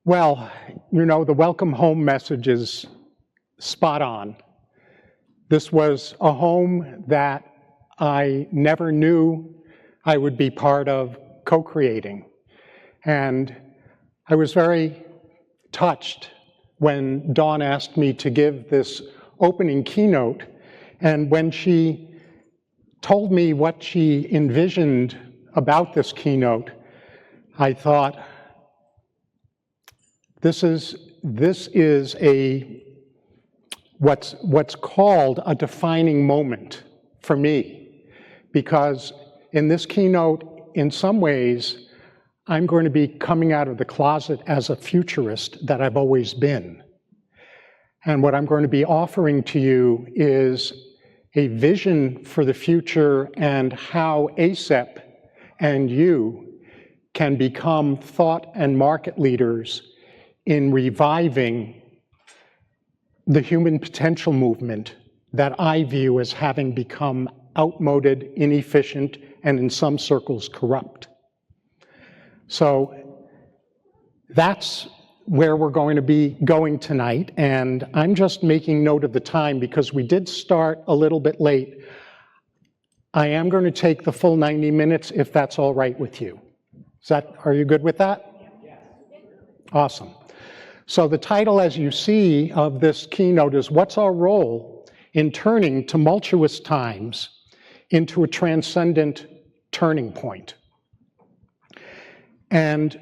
Well, the welcome home message is spot on. This was a home that I never knew I would be part of co-creating. And I was very touched when Dawn asked me to give this opening keynote. And when she told me what she envisioned about this keynote, I thought, this is what's called a defining moment for me, because in this keynote, in some ways, I'm going to be coming out of the closet as a futurist that I've always been. And what I'm going to be offering to you is a vision for the future and how ACEP and you can become thought and market leaders in reviving the human potential movement that I view as having become outmoded, inefficient, and in some circles corrupt. So that's where we're going to be going tonight, and I'm just making note of the time because we did start a little bit late. I am going to take the full 90 minutes if that's all right with you. Are you good with that? Yes. Awesome. So the title, as you see, of this keynote is What's Our Role in Turning Tumultuous Times into a Transcendent Turning Point? And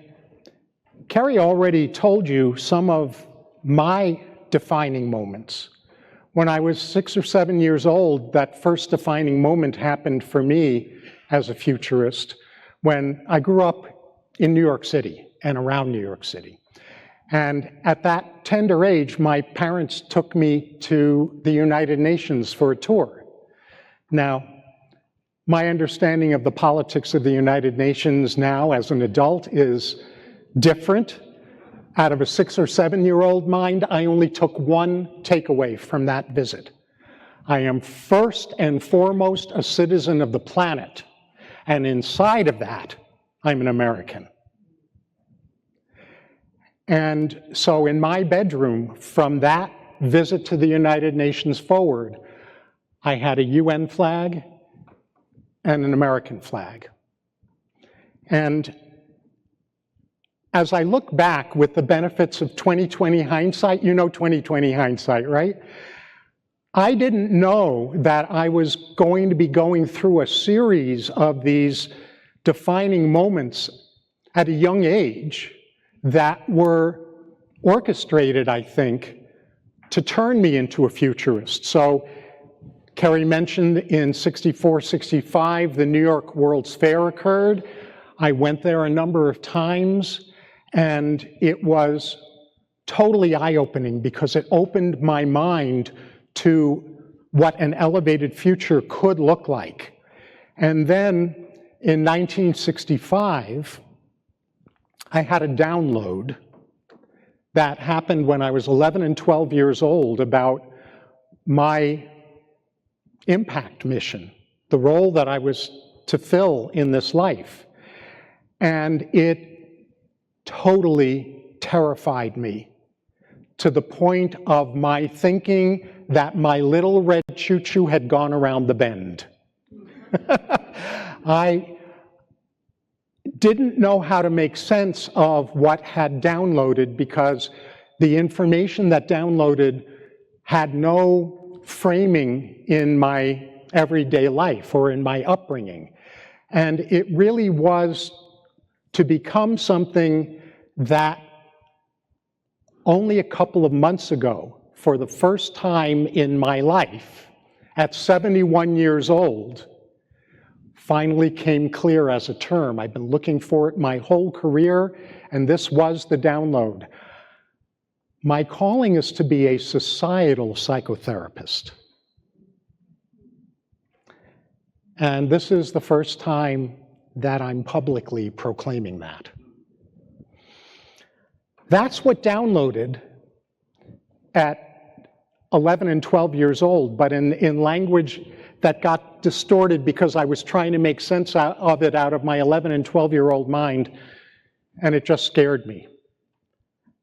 Carrie already told you some of my defining moments. When I was 6 or 7 years old, that first defining moment happened for me as a futurist when I grew up in New York City and around New York City. And at that tender age, my parents took me to the United Nations for a tour. Now, my understanding of the politics of the United Nations now as an adult is different. Out of a 6 or 7 year old mind, I only took one takeaway from that visit. I am first and foremost a citizen of the planet, and inside of that, I'm an American. And so in my bedroom, from that visit to the United Nations forward, I had a UN flag and an American flag. And as I look back with the benefits of 2020 hindsight, you know 2020 hindsight, right? I didn't know that I was going to be going through a series of these defining moments at a young age that were orchestrated, I think, to turn me into a futurist. So Carrie mentioned in 64, 65, the New York World's Fair occurred. I went there a number of times, and it was totally eye-opening because it opened my mind to what an elevated future could look like. And then in 1965, I had a download that happened when I was 11 and 12 years old about my impact mission, the role that I was to fill in this life. And it totally terrified me to the point of my thinking that my little red choo-choo had gone around the bend. I didn't know how to make sense of what had downloaded because the information that downloaded had no framing in my everyday life or in my upbringing. And it really was to become something that only a couple of months ago, for the first time in my life, at 71 years old, finally came clear as a term. I've been looking for it my whole career, and this was the download. My calling is to be a societal psychotherapist. And this is the first time that I'm publicly proclaiming that. That's what downloaded at 11 and 12 years old, but in language that got distorted because I was trying to make sense of it out of my 11 and 12-year-old mind, and it just scared me.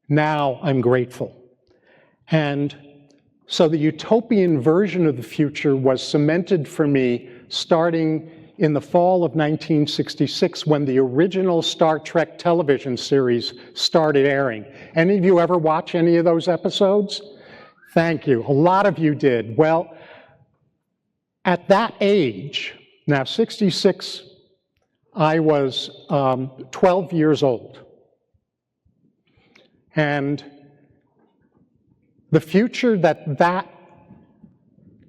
Now I'm grateful. And so the utopian version of the future was cemented for me starting in the fall of 1966 when the original Star Trek television series started airing. Any of you ever watch any of those episodes? Thank you. A lot of you did. Well, at that age, now 66, I was 12 years old. And the future that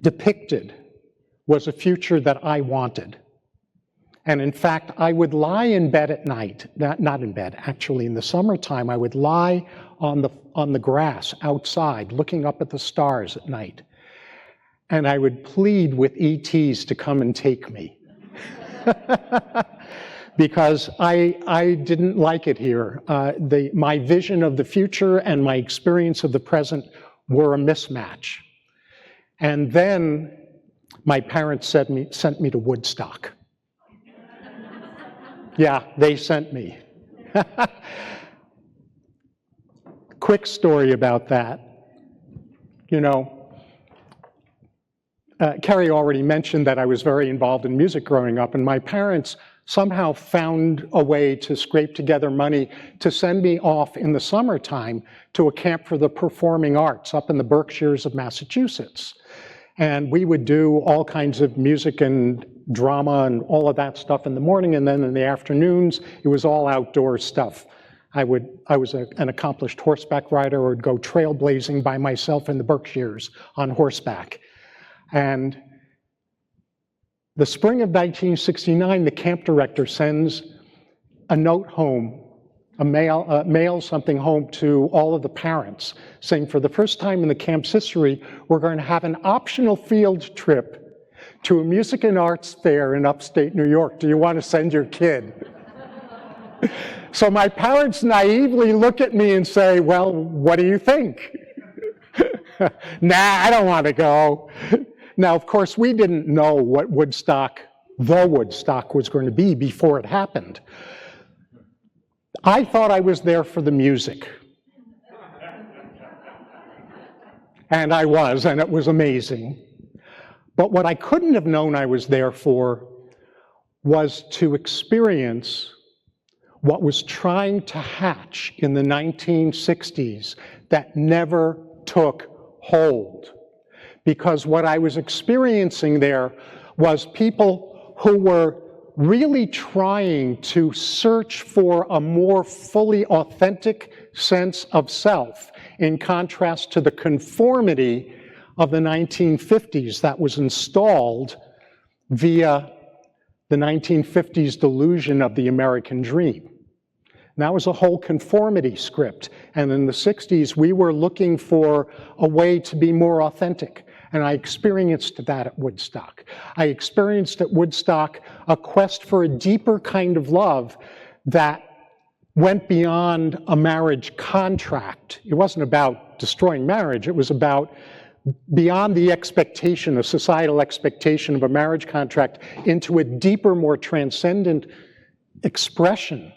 depicted was a future that I wanted. And in fact, I would lie in bed at night, not in bed, actually in the summertime, I would lie on the grass outside looking up at the stars at night. And I would plead with ETs to come and take me. Because I didn't like it here. My vision of the future and my experience of the present were a mismatch. And then my parents sent me to Woodstock. Yeah, they sent me. Quick story about that. You know, Carrie already mentioned that I was very involved in music growing up, and my parents somehow found a way to scrape together money to send me off in the summertime to a camp for the performing arts up in the Berkshires of Massachusetts. And we would do all kinds of music and drama and all of that stuff in the morning, and then in the afternoons, it was all outdoor stuff. I was an accomplished horseback rider, or would go trailblazing by myself in the Berkshires on horseback. And the spring of 1969, the camp director sends a note home, mail something home to all of the parents, saying for the first time in the camp's history, we're going to have an optional field trip to a music and arts fair in upstate New York. Do you want to send your kid? So my parents naively look at me and say, well, what do you think? Nah, I don't want to go. Now, of course, we didn't know what the Woodstock was going to be before it happened. I thought I was there for the music. And I was, and it was amazing. But what I couldn't have known I was there for was to experience what was trying to hatch in the 1960s that never took hold. Because what I was experiencing there was people who were really trying to search for a more fully authentic sense of self, in contrast to the conformity of the 1950s that was installed via the 1950s delusion of the American dream. And that was a whole conformity script. And in the 60s, we were looking for a way to be more authentic. And I experienced that at Woodstock. I experienced at Woodstock a quest for a deeper kind of love that went beyond a marriage contract. It wasn't about destroying marriage. It was about beyond the expectation, a societal expectation of a marriage contract, into a deeper, more transcendent expression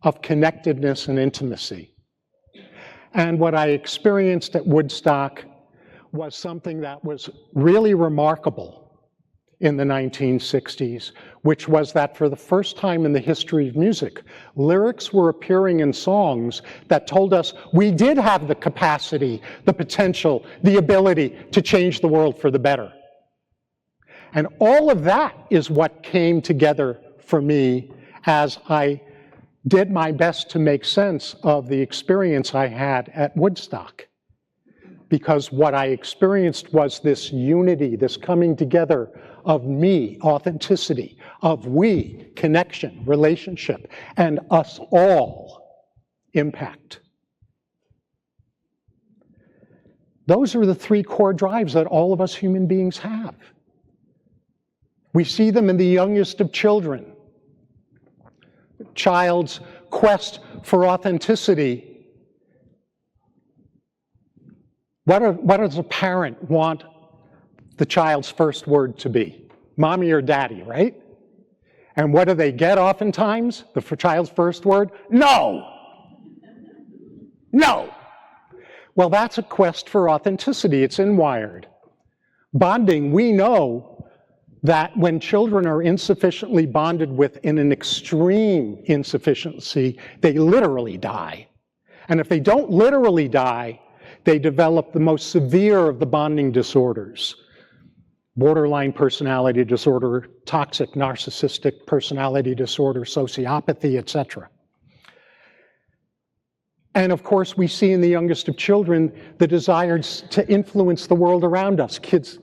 of connectedness and intimacy. And what I experienced at Woodstock was something that was really remarkable in the 1960s, which was that for the first time in the history of music, lyrics were appearing in songs that told us we did have the capacity, the potential, the ability to change the world for the better. And all of that is what came together for me as I did my best to make sense of the experience I had at Woodstock. Because what I experienced was this unity, this coming together of me, authenticity, of we, connection, relationship, and us all, impact. Those are the three core drives that all of us human beings have. We see them in the youngest of children. Child's quest for authenticity. What does a parent want the child's first word to be? Mommy or daddy, right? And what do they get oftentimes? The child's first word? No! No! Well, that's a quest for authenticity. It's in Wired. Bonding, we know that when children are insufficiently bonded with in an extreme insufficiency, they literally die. And if they don't literally die, they develop the most severe of the bonding disorders: borderline personality disorder, toxic narcissistic personality disorder, sociopathy, etc. And of course, we see in the youngest of children the desires to influence the world around us. Kids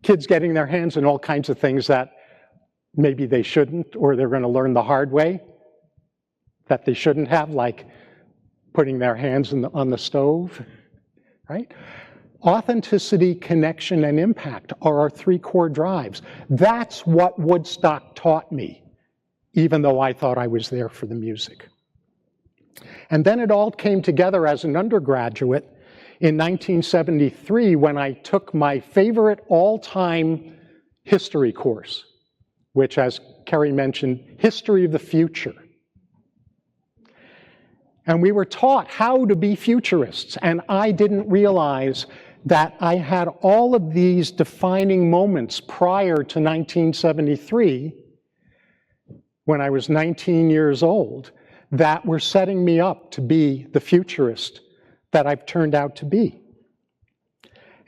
getting their hands in all kinds of things that maybe they shouldn't, or they're going to learn the hard way that they shouldn't have, like putting their hands on the stove, right? Authenticity, connection, and impact are our three core drives. That's what Woodstock taught me, even though I thought I was there for the music. And then it all came together as an undergraduate in 1973 when I took my favorite all-time history course, which, as Kerry mentioned, History of the Future. And we were taught how to be futurists, and I didn't realize that I had all of these defining moments prior to 1973, when I was 19 years old, that were setting me up to be the futurist that I've turned out to be.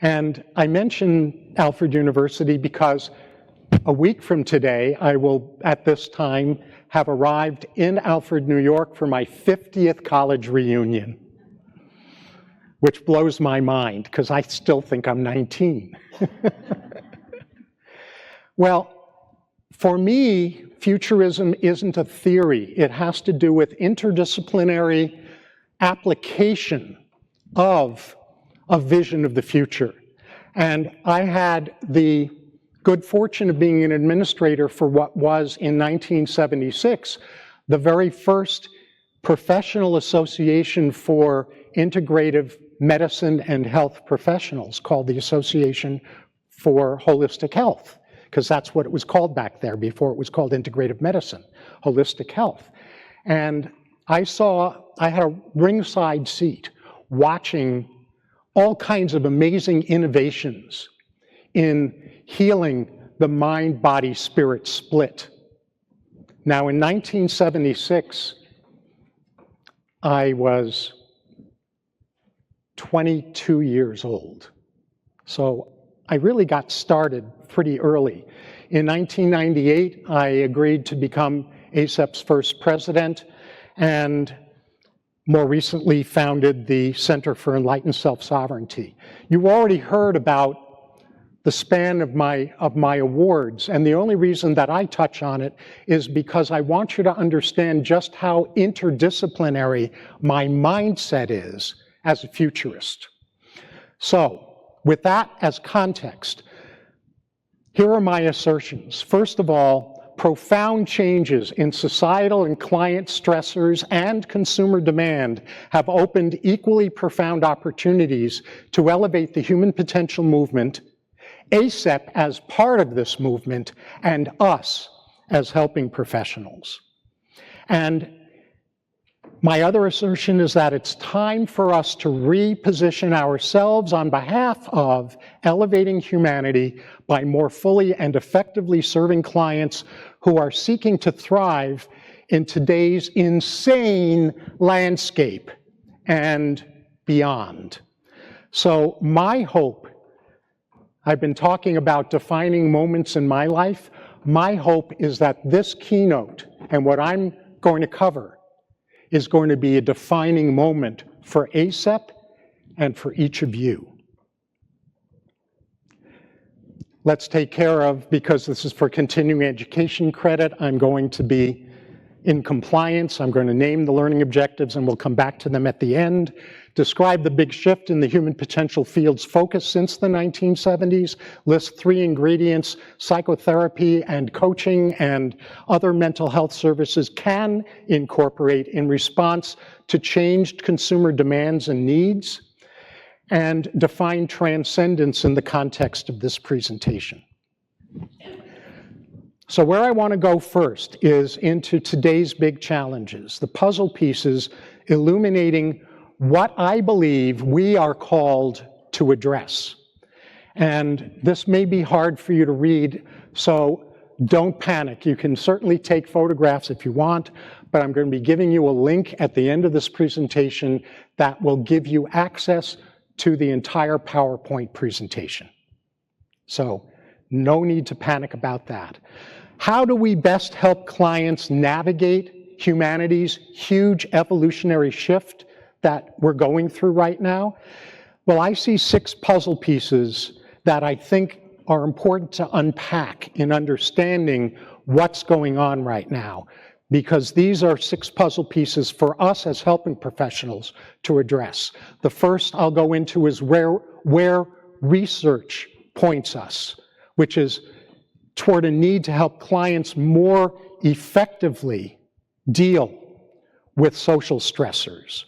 And I mention Alfred University because a week from today, I will, at this time, have arrived in Alfred, New York for my 50th college reunion, which blows my mind because I still think I'm 19. Well, for me, futurism isn't a theory. It has to do with interdisciplinary application of a vision of the future. And I had the good fortune of being an administrator for what was, in 1976, the very first professional association for integrative medicine and health professionals, called the Association for Holistic Health, because that's what it was called back there before it was called integrative medicine, holistic health. And I had a ringside seat watching all kinds of amazing innovations in healing the mind-body-spirit split. Now, in 1976, I was 22 years old. So I really got started pretty early. In 1998, I agreed to become ACEP's first president, and more recently founded the Center for Enlightened Self-Sovereignty. You already heard about the span of my awards, and the only reason that I touch on it is because I want you to understand just how interdisciplinary my mindset is as a futurist. So, with that as context, here are my assertions. First of all, profound changes in societal and client stressors and consumer demand have opened equally profound opportunities to elevate the human potential movement, ACEP as part of this movement, and us as helping professionals. And my other assertion is that it's time for us to reposition ourselves on behalf of elevating humanity by more fully and effectively serving clients who are seeking to thrive in today's insane landscape and beyond. So my hope, I've been talking about defining moments in my life. My hope is that this keynote and what I'm going to cover is going to be a defining moment for ACEP and for each of you. Let's take care of, because this is for continuing education credit, I'm going to be in compliance. I'm going to name the learning objectives, and we'll come back to them at the end. Describe the big shift in the human potential field's focus since the 1970s. List 3 ingredients psychotherapy and coaching and other mental health services can incorporate in response to changed consumer demands and needs. And define transcendence in the context of this presentation. So where I want to go first is into today's big challenges, the puzzle pieces illuminating what I believe we are called to address. And this may be hard for you to read, so don't panic. You can certainly take photographs if you want, but I'm going to be giving you a link at the end of this presentation that will give you access to the entire PowerPoint presentation. So no need to panic about that. How do we best help clients navigate humanity's huge evolutionary shift that we're going through right now? Well, I see 6 puzzle pieces that I think are important to unpack in understanding what's going on right now, because these are 6 puzzle pieces for us as helping professionals to address. The first I'll go into is where research points us, which is toward a need to help clients more effectively deal with social stressors.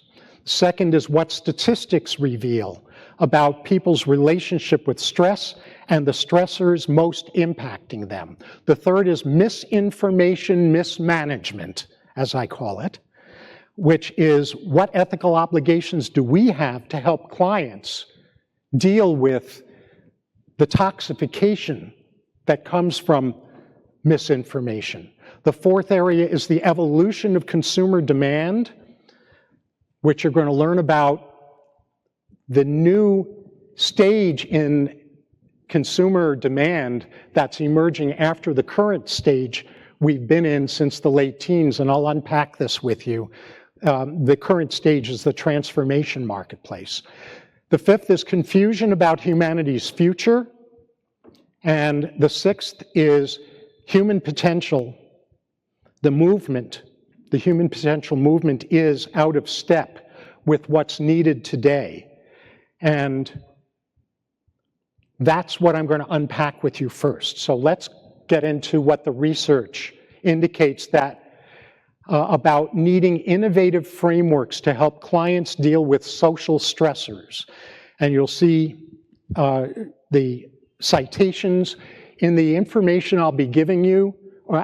Second is what statistics reveal about people's relationship with stress and the stressors most impacting them. The third is misinformation mismanagement, as I call it, which is what ethical obligations do we have to help clients deal with the toxification that comes from misinformation. The fourth area is the evolution of consumer demand, which you're going to learn about the new stage in consumer demand that's emerging after the current stage we've been in since the late teens, and I'll unpack this with you. The current stage is the transformation marketplace. The fifth is confusion about humanity's future, and the sixth is human potential. The movement, the human potential movement, is out of step with what's needed today. And that's what I'm going to unpack with you first. So let's get into what the research indicates that about needing innovative frameworks to help clients deal with social stressors. And you'll see the citations in the information I'll be giving you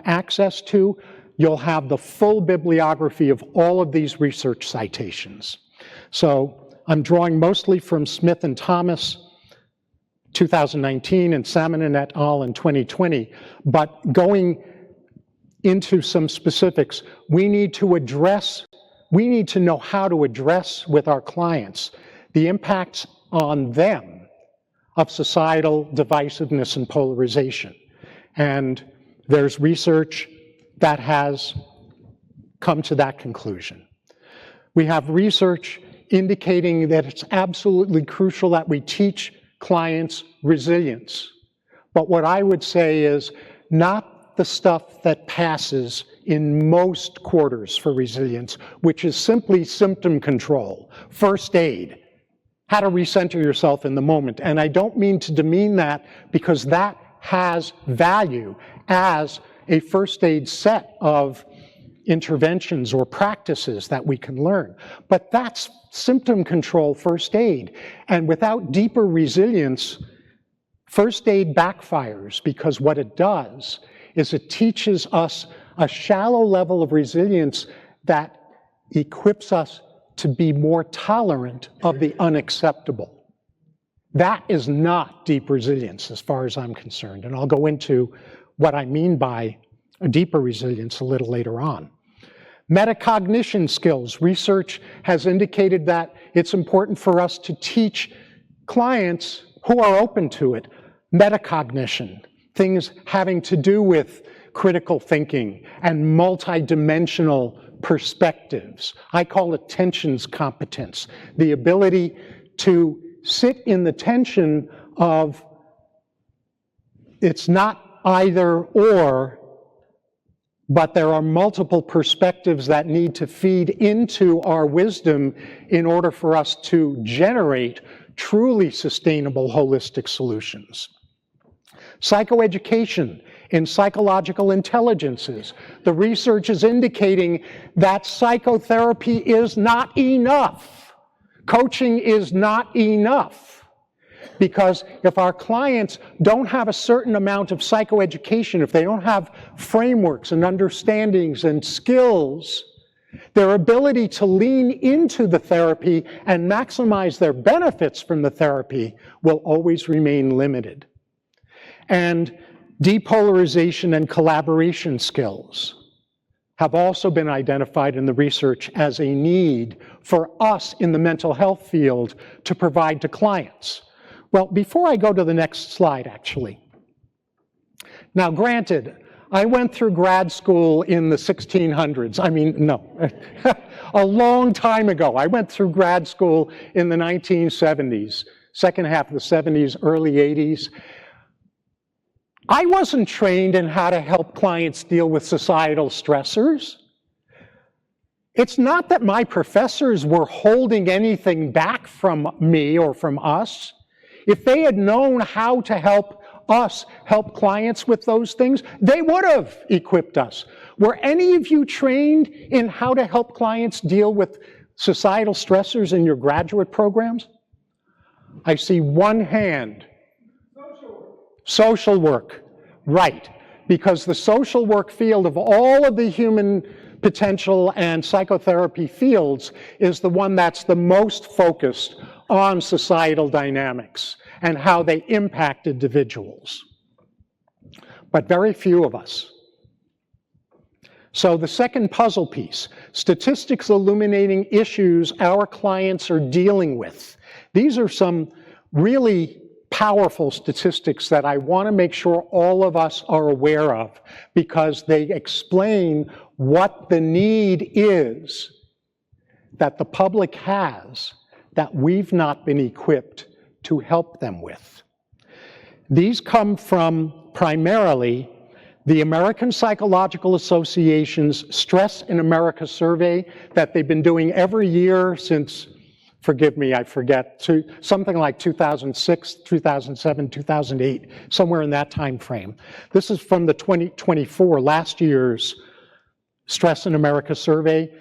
access to. You'll have the full bibliography of all of these research citations. So I'm drawing mostly from Smith and Thomas, 2019, and Salmon and et al. In 2020, but going into some specifics, we need to know how to address with our clients the impacts on them of societal divisiveness and polarization. And there's research that has come to that conclusion. We have research indicating that it's absolutely crucial that we teach clients resilience. But what I would say is not the stuff that passes in most quarters for resilience, which is simply symptom control, first aid, how to recenter yourself in the moment. And I don't mean to demean that, because that has value as a first aid set of interventions or practices that we can learn. But that's symptom control first aid. And without deeper resilience, first aid backfires, because what it does is it teaches us a shallow level of resilience that equips us to be more tolerant of the unacceptable. That is not deep resilience as far as I'm concerned. And I'll go into what I mean by a deeper resilience a little later on. Metacognition skills. Research has indicated that it's important for us to teach clients who are open to it metacognition, things having to do with critical thinking and multidimensional perspectives. I call it tensions competence, the ability to sit in the tension of it's not either or, but there are multiple perspectives that need to feed into our wisdom in order for us to generate truly sustainable holistic solutions. Psychoeducation in psychological intelligences. The research is indicating that psychotherapy is not enough. Coaching is not enough. Because if our clients don't have a certain amount of psychoeducation, if they don't have frameworks and understandings and skills Their ability to lean into the therapy and maximize their benefits from the therapy will always remain limited. And depolarization and collaboration skills have also been identified in the research as a need for us in the mental health field to provide to clients. Well, before I go to the next slide, actually. Now, granted, I went through grad school in the 1600s. I mean, no, a long time ago. I went through grad school in the 1970s, second half of the 70s, early 80s. I wasn't trained in how to help clients deal with societal stressors. It's not that my professors were holding anything back from me or from us. If they had known how to help us help clients with those things, they would have equipped us. Were any of you trained in how to help clients deal with societal stressors in your graduate programs? I see one hand. Social work, right. Because the social work field of all of the human potential and psychotherapy fields is the one that's the most focused on societal dynamics and how they impact individuals. But very few of us. So the second puzzle piece, statistics illuminating issues our clients are dealing with. These are some really powerful statistics that I want to make sure all of us are aware of because they explain what the need is that the public has that we've not been equipped to help them with. These come from primarily the American Psychological Association's Stress in America survey that they've been doing every year since, forgive me, I forget, something like 2006, 2007, 2008, somewhere in that time frame. This is from the 2024, last year's Stress in America survey.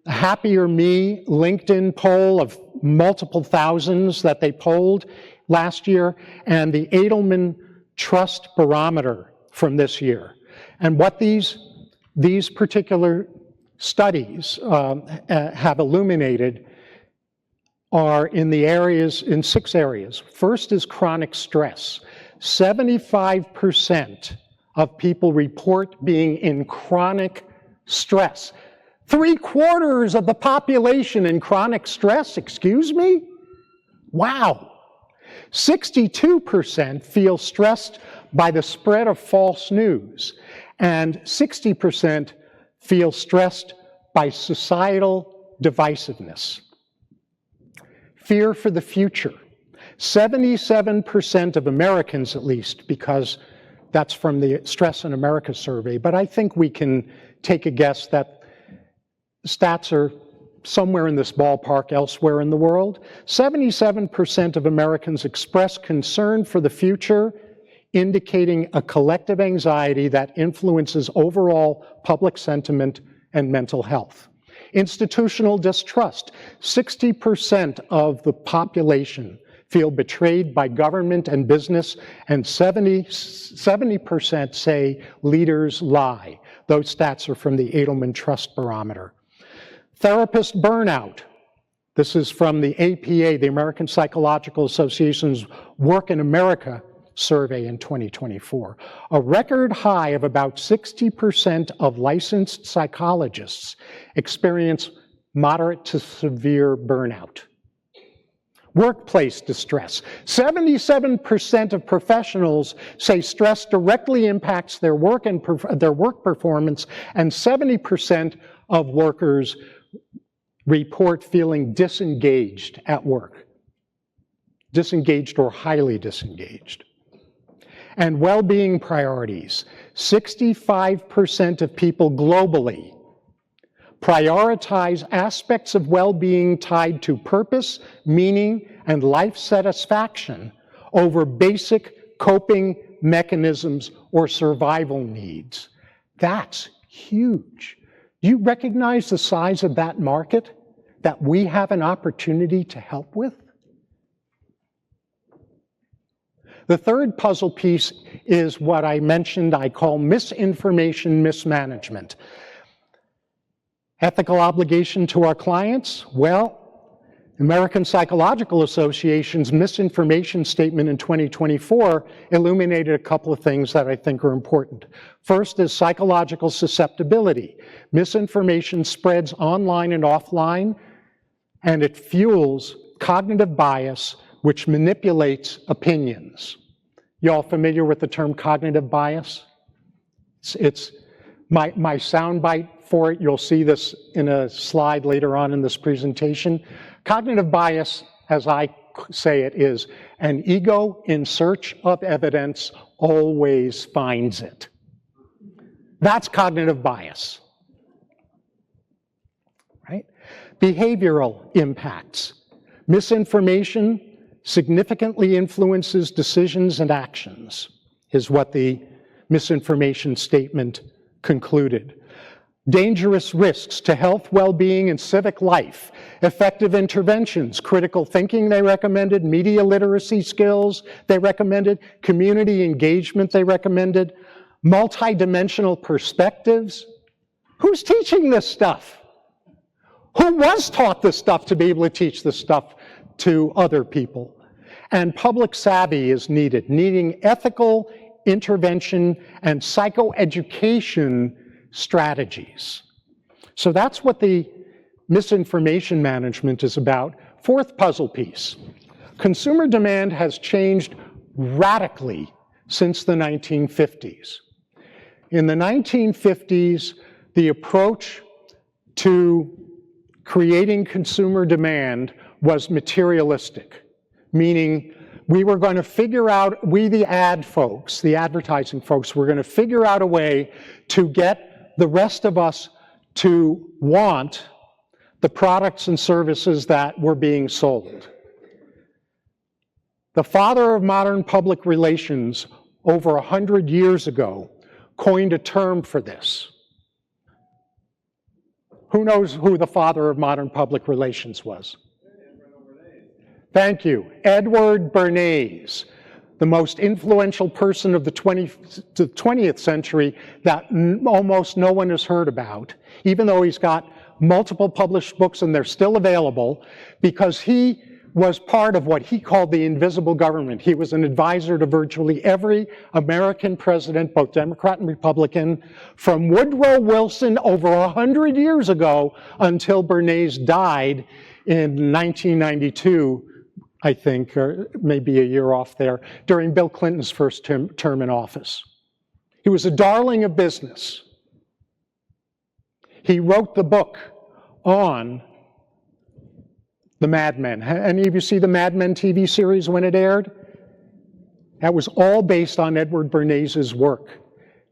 Happier Me LinkedIn poll of multiple thousands that they polled last year, and the Edelman Trust Barometer from this year. And what these particular studies have illuminated are in 6 areas. First is chronic stress. 75% of people report being in chronic stress. 3/4 of the population in chronic stress, excuse me? Wow. 62% feel stressed by the spread of false news, and 60% feel stressed by societal divisiveness. Fear for the future. 77% of Americans, at least, because that's from the Stress in America survey, but I think we can take a guess that stats are somewhere in this ballpark elsewhere in the world. 77% of Americans express concern for the future, indicating a collective anxiety that influences overall public sentiment and mental health. Institutional distrust. 60% of the population feel betrayed by government and business, and 70% say leaders lie. Those stats are from the Edelman Trust Barometer. Therapist burnout. This is from the APA, the American Psychological Association's Work in America survey in 2024. A record high of about 60% of licensed psychologists experience moderate to severe burnout. Workplace distress. 77% of professionals say stress directly impacts their work and their work performance, and 70% of workers report feeling disengaged at work. Disengaged or highly disengaged. And well-being priorities. 65% of people globally prioritize aspects of well-being tied to purpose, meaning, and life satisfaction over basic coping mechanisms or survival needs. That's huge. Do you recognize the size of that market that we have an opportunity to help with? The third puzzle piece is what I mentioned I call misinformation mismanagement. Ethical obligation to our clients? Well, American Psychological Association's misinformation statement in 2024 illuminated a couple of things that I think are important. First is psychological susceptibility. Misinformation spreads online and offline, and it fuels cognitive bias, which manipulates opinions. You all familiar with the term cognitive bias? It's my soundbite for it. You'll see this in a slide later on in this presentation. Cognitive bias, as I say it, is an ego in search of evidence always finds it. That's cognitive bias, right? Behavioral impacts. Misinformation significantly influences decisions and actions, is what the misinformation statement concluded. Dangerous risks to health, well-being, and civic life. Effective interventions, critical thinking they recommended, media literacy skills they recommended, community engagement they recommended, multidimensional perspectives. Who's teaching this stuff? Who was taught this stuff to be able to teach this stuff to other people? And public savvy is needed, needing ethical intervention and psychoeducation strategies. So that's what the misinformation management is about. Fourth puzzle piece. Consumer demand has changed radically since the 1950s. In the 1950s, the approach to creating consumer demand was materialistic, meaning we were going to figure out, we the ad folks, the advertising folks, were going to figure out a way to get the rest of us to want the products and services that were being sold. The father of modern public relations, over 100 years ago, coined a term for this. Who knows who the father of modern public relations was? Thank you. Edward Bernays, the most influential person of the 20th century that almost no one has heard about, even though he's got multiple published books and they're still available, because he was part of what he called the invisible government. He was an advisor to virtually every American president, both Democrat and Republican, from Woodrow Wilson over 100 years ago until Bernays died in 1992, I think, or maybe a year off there, during Bill Clinton's first term in office. He was a darling of business. He wrote the book on the Mad Men. Any of you see the Mad Men TV series when it aired? That was all based on Edward Bernays' work.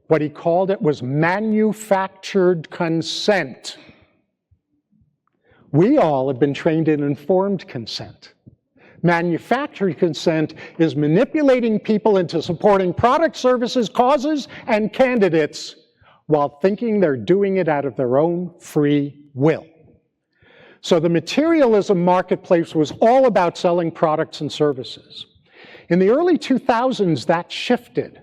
What he called it was manufactured consent. We all have been trained in informed consent. Manufactured consent is manipulating people into supporting products, services, causes, and candidates while thinking they're doing it out of their own free will. So the materialism marketplace was all about selling products and services. In the early 2000s, that shifted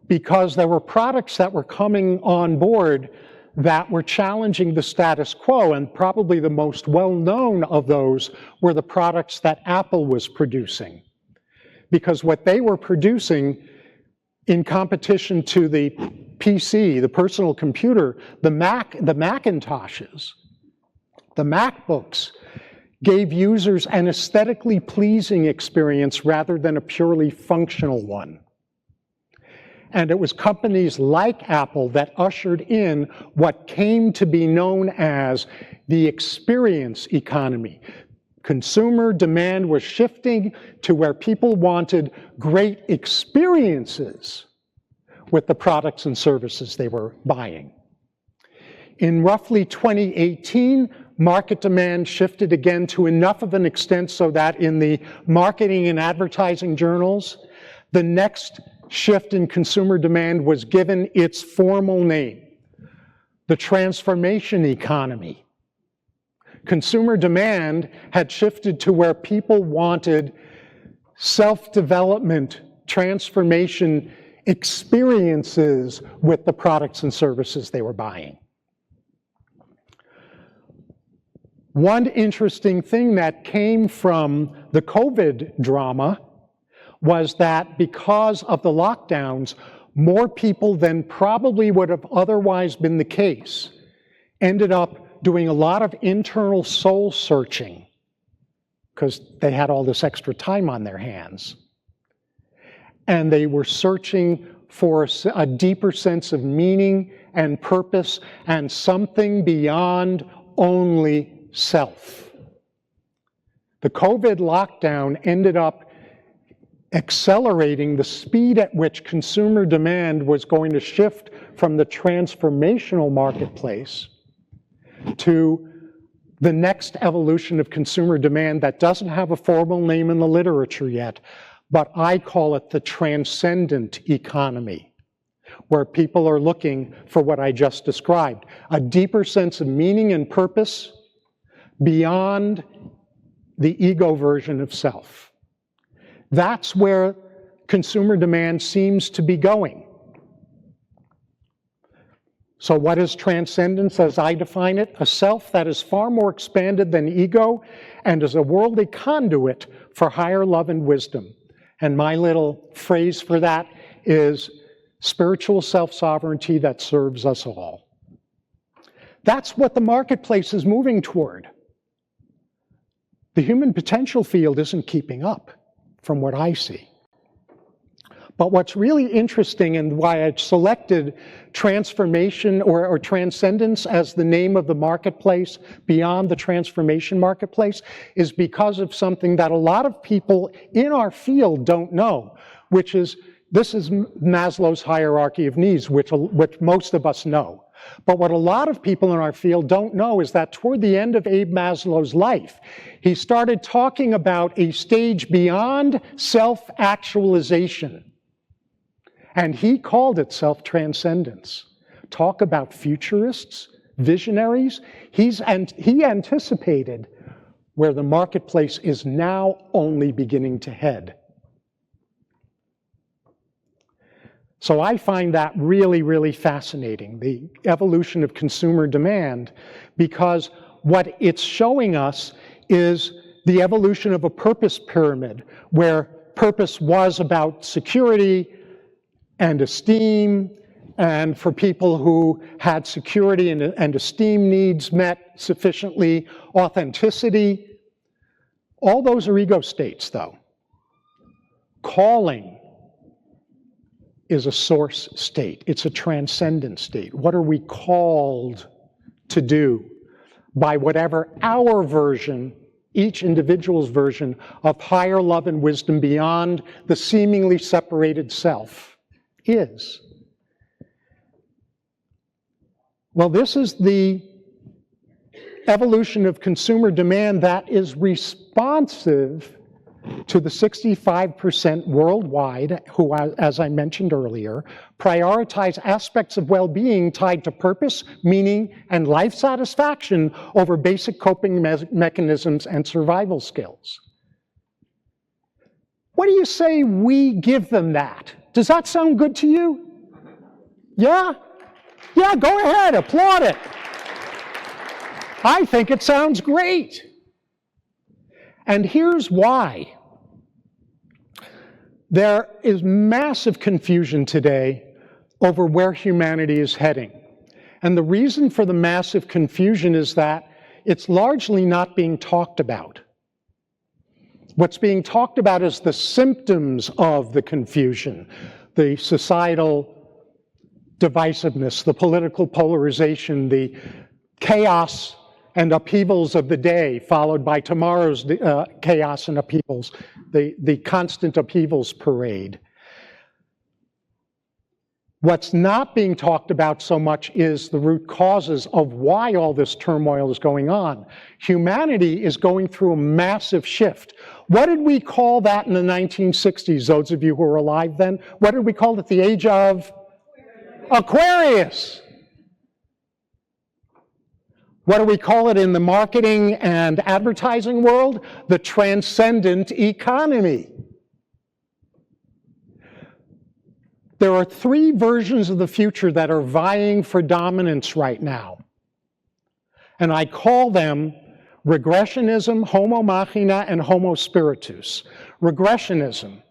because there were products that were coming on board that were challenging the status quo, and probably the most well-known of those were the products that Apple was producing. Because what they were producing in competition to the PC, the personal computer, the Macintoshes, the MacBooks, gave users an aesthetically pleasing experience rather than a purely functional one. And it was companies like Apple that ushered in what came to be known as the experience economy. Consumer demand was shifting to where people wanted great experiences with the products and services they were buying. In roughly 2018, market demand shifted again to enough of an extent so that in the marketing and advertising journals, the next shift in consumer demand was given its formal name, the transformation economy. Consumer demand had shifted to where people wanted self-development, transformation experiences with the products and services they were buying. One interesting thing that came from the COVID drama was that because of the lockdowns, more people than probably would have otherwise been the case ended up doing a lot of internal soul searching because they had all this extra time on their hands. And they were searching for a deeper sense of meaning and purpose and something beyond only self. The COVID lockdown ended up accelerating the speed at which consumer demand was going to shift from the transformational marketplace to the next evolution of consumer demand that doesn't have a formal name in the literature yet, but I call it the transcendent economy, where people are looking for what I just described, a deeper sense of meaning and purpose beyond the ego version of self. That's where consumer demand seems to be going. So what is transcendence as I define it? A self that is far more expanded than ego and is a worldly conduit for higher love and wisdom. And my little phrase for that is spiritual self-sovereignty that serves us all. That's what the marketplace is moving toward. The human potential field isn't keeping up from what I see. But what's really interesting and why I selected transformation or transcendence as the name of the marketplace beyond the transformation marketplace is because of something that a lot of people in our field don't know, which is, this is Maslow's hierarchy of needs, which most of us know. But what a lot of people in our field don't know is that toward the end of Abe Maslow's life, he started talking about a stage beyond self-actualization. And he called it self-transcendence. Talk about futurists, visionaries. He anticipated where the marketplace is now only beginning to head. So I find that really, really fascinating, the evolution of consumer demand, because what it's showing us is the evolution of a purpose pyramid, where purpose was about security and esteem, and for people who had security and esteem needs met sufficiently, authenticity. All those are ego states, though. Calling is a source state. It's a transcendent state. What are we called to do by whatever our version, each individual's version, of higher love and wisdom beyond the seemingly separated self is? Well, this is the evolution of consumer demand that is responsive to the 65% worldwide who, as I mentioned earlier, prioritize aspects of well-being tied to purpose, meaning, and life satisfaction over basic coping mechanisms and survival skills. What do you say we give them that? Does that sound good to you? Yeah? Yeah, go ahead, applaud it. I think it sounds great. And here's why. There is massive confusion today over where humanity is heading. And the reason for the massive confusion is that it's largely not being talked about. What's being talked about is the symptoms of the confusion, the societal divisiveness, the political polarization, the chaos and upheavals of the day, followed by tomorrow's chaos and upheavals, the constant upheavals parade. What's not being talked about so much is the root causes of why all this turmoil is going on. Humanity is going through a massive shift. What did we call that in the 1960s, those of you who were alive then? What did we call it? The age of Aquarius. What do we call it in the marketing and advertising world? The transcendent economy. There are three versions of the future that are vying for dominance right now. And I call them regressionism, homo machina, and homo spiritus. Regressionism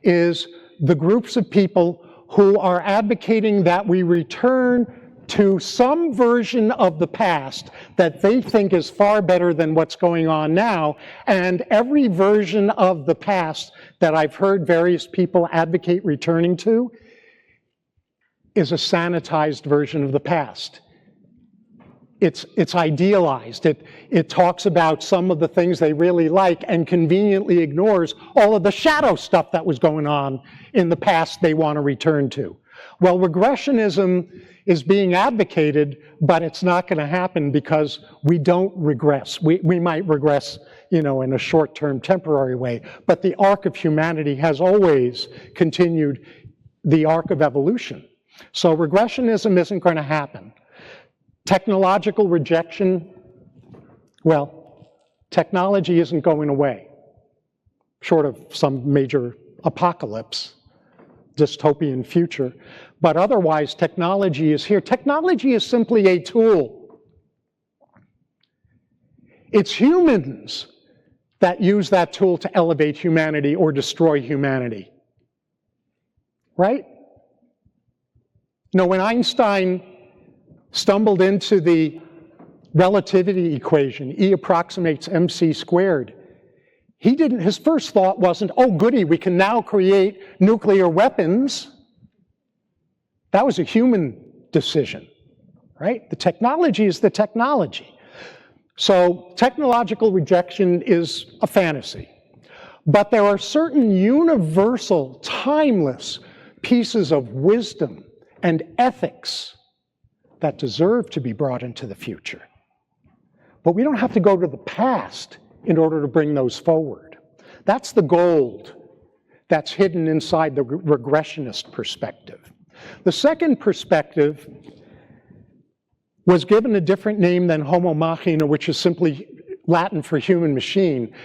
is the groups of people who are advocating that we return to some version of the past that they think is far better than what's going on now, and every version of the past that I've heard various people advocate returning to is a sanitized version of the past. It's idealized. It talks about some of the things they really like and conveniently ignores all of the shadow stuff that was going on in the past they want to return to. Well, regressionism is being advocated, but it's not going to happen because we don't regress. We might regress, in a short-term, temporary way, but the arc of humanity has always continued the arc of evolution. So regressionism isn't going to happen. Technological rejection, well, technology isn't going away, short of some major apocalypse, dystopian future. But otherwise, technology is here. Technology is simply a tool. It's humans that use that tool to elevate humanity or destroy humanity. Right? When Einstein stumbled into the relativity equation, E approximates mc squared, his first thought wasn't, oh goody, we can now create nuclear weapons. That was a human decision, right? The technology is the technology. So technological rejection is a fantasy. But there are certain universal, timeless pieces of wisdom and ethics that deserve to be brought into the future. But we don't have to go to the past in order to bring those forward. That's the gold that's hidden inside the regressionist perspective. The second perspective was given a different name than homo machina, which is simply Latin for human machine.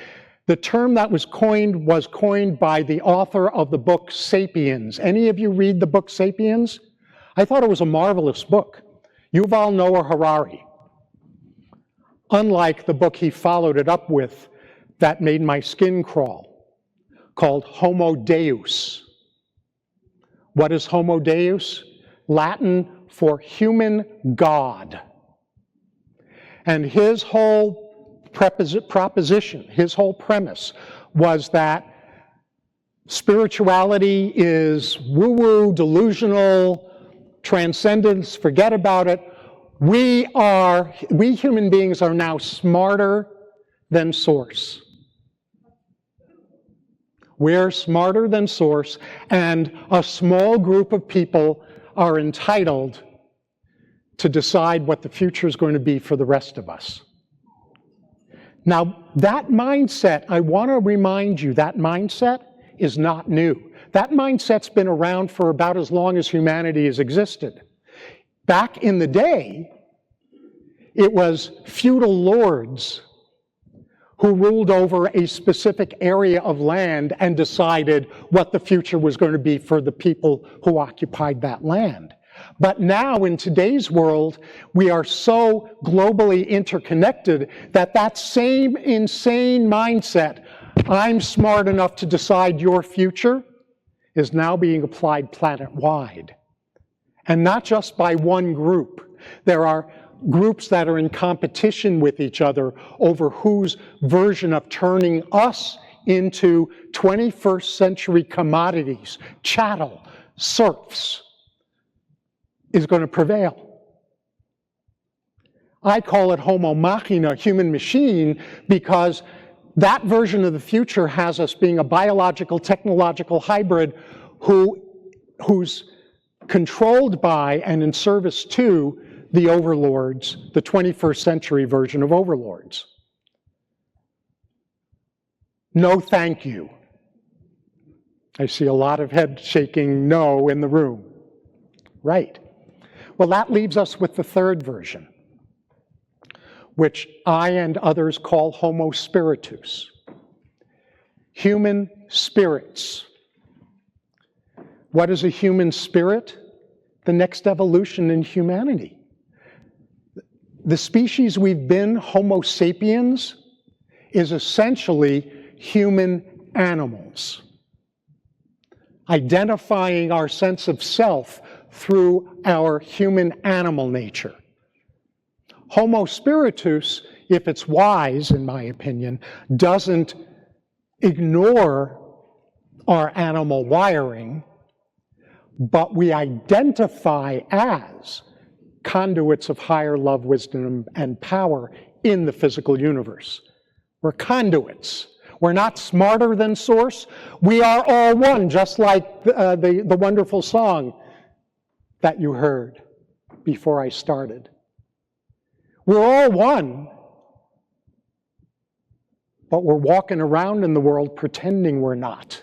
The term that was coined by the author of the book Sapiens. Any of you read the book Sapiens? I thought it was a marvelous book. Yuval Noah Harari. Unlike the book he followed it up with that made my skin crawl, called Homo Deus. What is Homo Deus? Latin for human God. And his whole proposition, his whole premise was that spirituality is woo-woo, delusional, transcendence, forget about it. We human beings are now smarter than Source. We're smarter than Source, and a small group of people are entitled to decide what the future is going to be for the rest of us. Now, that mindset, I want to remind you, that mindset is not new. That mindset's been around for about as long as humanity has existed. Back in the day, it was feudal lords who ruled over a specific area of land and decided what the future was going to be for the people who occupied that land. But now, in today's world, we are so globally interconnected that that same insane mindset, I'm smart enough to decide your future, is now being applied planet-wide. And not just by one group. There are groups that are in competition with each other over whose version of turning us into 21st century commodities, chattel, serfs, is going to prevail. I call it homo machina, human machine, because that version of the future has us being a biological, technological hybrid who's controlled by and in service to the overlords, the 21st century version of overlords. No, thank you. I see a lot of head shaking no in the room. Right. Well, that leaves us with the third version, which I and others call homo spiritus. Human spirits. What is a human spirit? The next evolution in humanity. The species we've been, Homo sapiens, is essentially human animals, identifying our sense of self through our human animal nature. Homo spiritus, if it's wise, in my opinion, doesn't ignore our animal wiring, but we identify as conduits of higher love, wisdom, and power in the physical universe. We're conduits. We're not smarter than Source. We are all one, just like the wonderful song that you heard before I started. We're all one, but we're walking around in the world pretending we're not.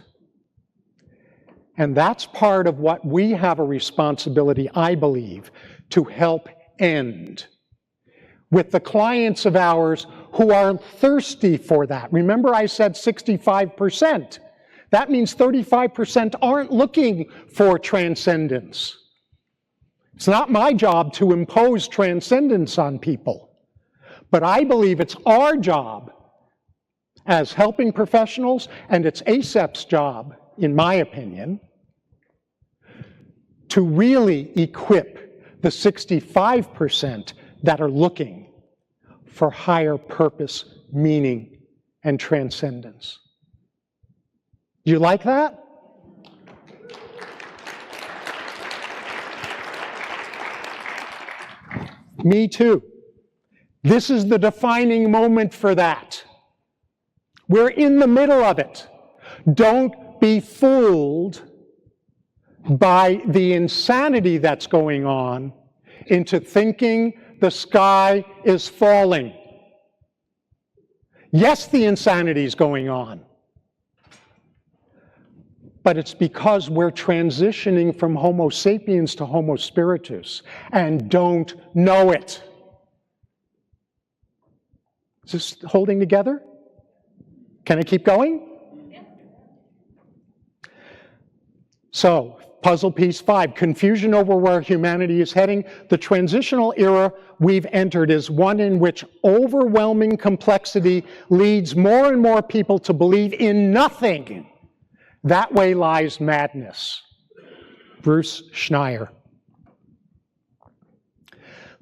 And that's part of what we have a responsibility, I believe, to help end with the clients of ours who are thirsty for that. Remember I said 65%. That means 35% aren't looking for transcendence. It's not my job to impose transcendence on people, but I believe it's our job as helping professionals, and it's ACEP's job, in my opinion, to really equip the 65% that are looking for higher purpose, meaning, and transcendence. Do you like that? Me too. This is the defining moment for that. We're in the middle of it. Don't be fooled by the insanity that's going on into thinking the sky is falling. Yes, the insanity is going on. But it's because we're transitioning from Homo sapiens to Homo spiritus and don't know it. Is this holding together? Can I keep going? Yeah. So, puzzle piece 5, confusion over where humanity is heading. The transitional era we've entered is one in which overwhelming complexity leads more and more people to believe in nothing. That way lies madness. Bruce Schneier.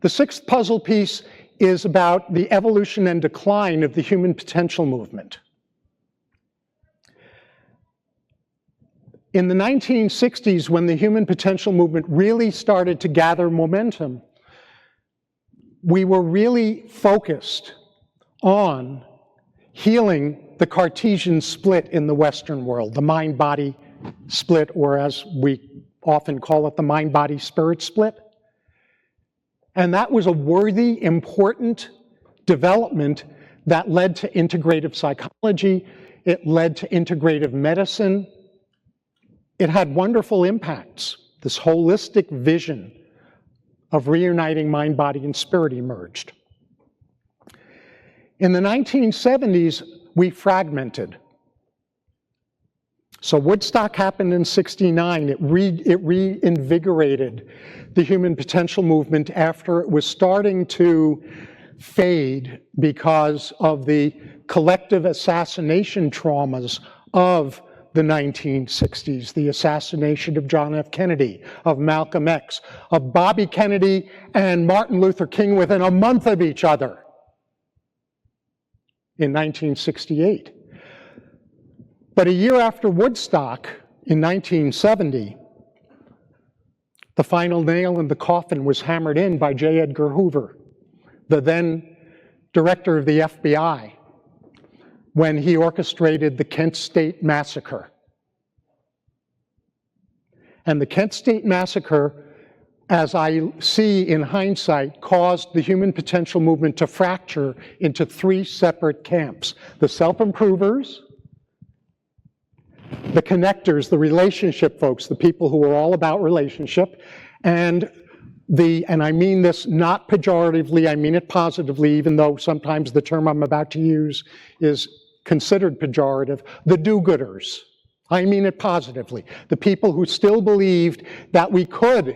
The 6th puzzle piece is about the evolution and decline of the human potential movement. In the 1960s, when the human potential movement really started to gather momentum, we were really focused on healing the Cartesian split in the Western world, the mind-body split, or as we often call it, the mind-body-spirit split. And that was a worthy, important development that led to integrative psychology. It led to integrative medicine. It had wonderful impacts. This holistic vision of reuniting mind, body, and spirit emerged. In the 1970s, we fragmented. So Woodstock happened in '69. It reinvigorated the human potential movement after it was starting to fade because of the collective assassination traumas of the 1960s, the assassination of John F. Kennedy, of Malcolm X, of Bobby Kennedy and Martin Luther King within a month of each other in 1968. But a year after Woodstock, in 1970, the final nail in the coffin was hammered in by J. Edgar Hoover, the then director of the FBI, when he orchestrated the Kent State Massacre. And the Kent State Massacre, as I see in hindsight, caused the human potential movement to fracture into 3 separate camps: the self-improvers, the connectors, the relationship folks, the people who are all about relationship, and I mean this not pejoratively, I mean it positively, even though sometimes the term I'm about to use is considered pejorative, the do-gooders. I mean it positively. The people who still believed that we could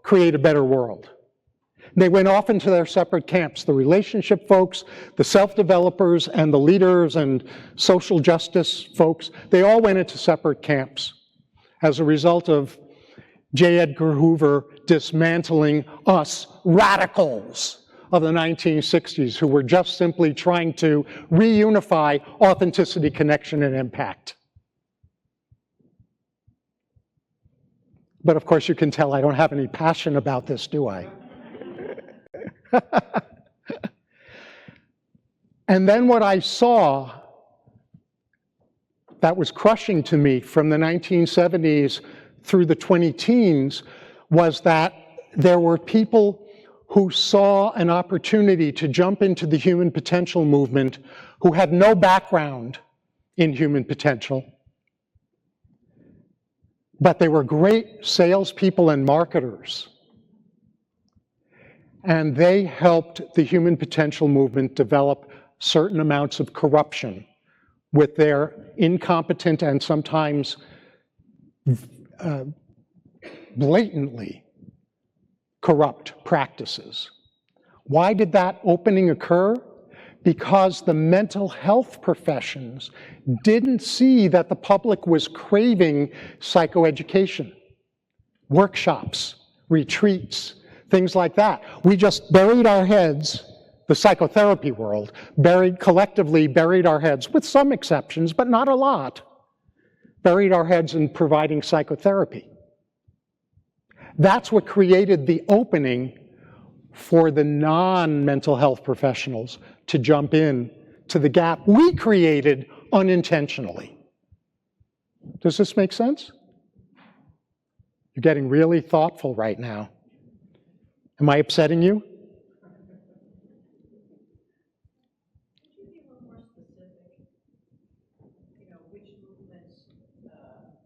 create a better world, They went off into their separate camps. The relationship folks, the self-developers, and the leaders and social justice folks, they all went into separate camps as a result of J. Edgar Hoover dismantling us radicals of the 1960s who were just simply trying to reunify authenticity, connection, and impact. But of course you can tell I don't have any passion about this, do I? And then what I saw that was crushing to me from the 1970s through the 20-teens was that there were people who saw an opportunity to jump into the human potential movement who had no background in human potential, but they were great salespeople and marketers. And they helped the human potential movement develop certain amounts of corruption with their incompetent and sometimes blatantly corrupt practices. Why did that opening occur? Because the mental health professions didn't see that the public was craving psychoeducation, workshops, retreats, things like that. We just buried our heads, the psychotherapy world, collectively buried our heads, with some exceptions, but not a lot, buried our heads in providing psychotherapy. That's what created the opening for the non-mental health professionals to jump in to the gap we created unintentionally. Does this make sense? You're getting really thoughtful right now. Am I upsetting you? Could you be a little more specific? Which movements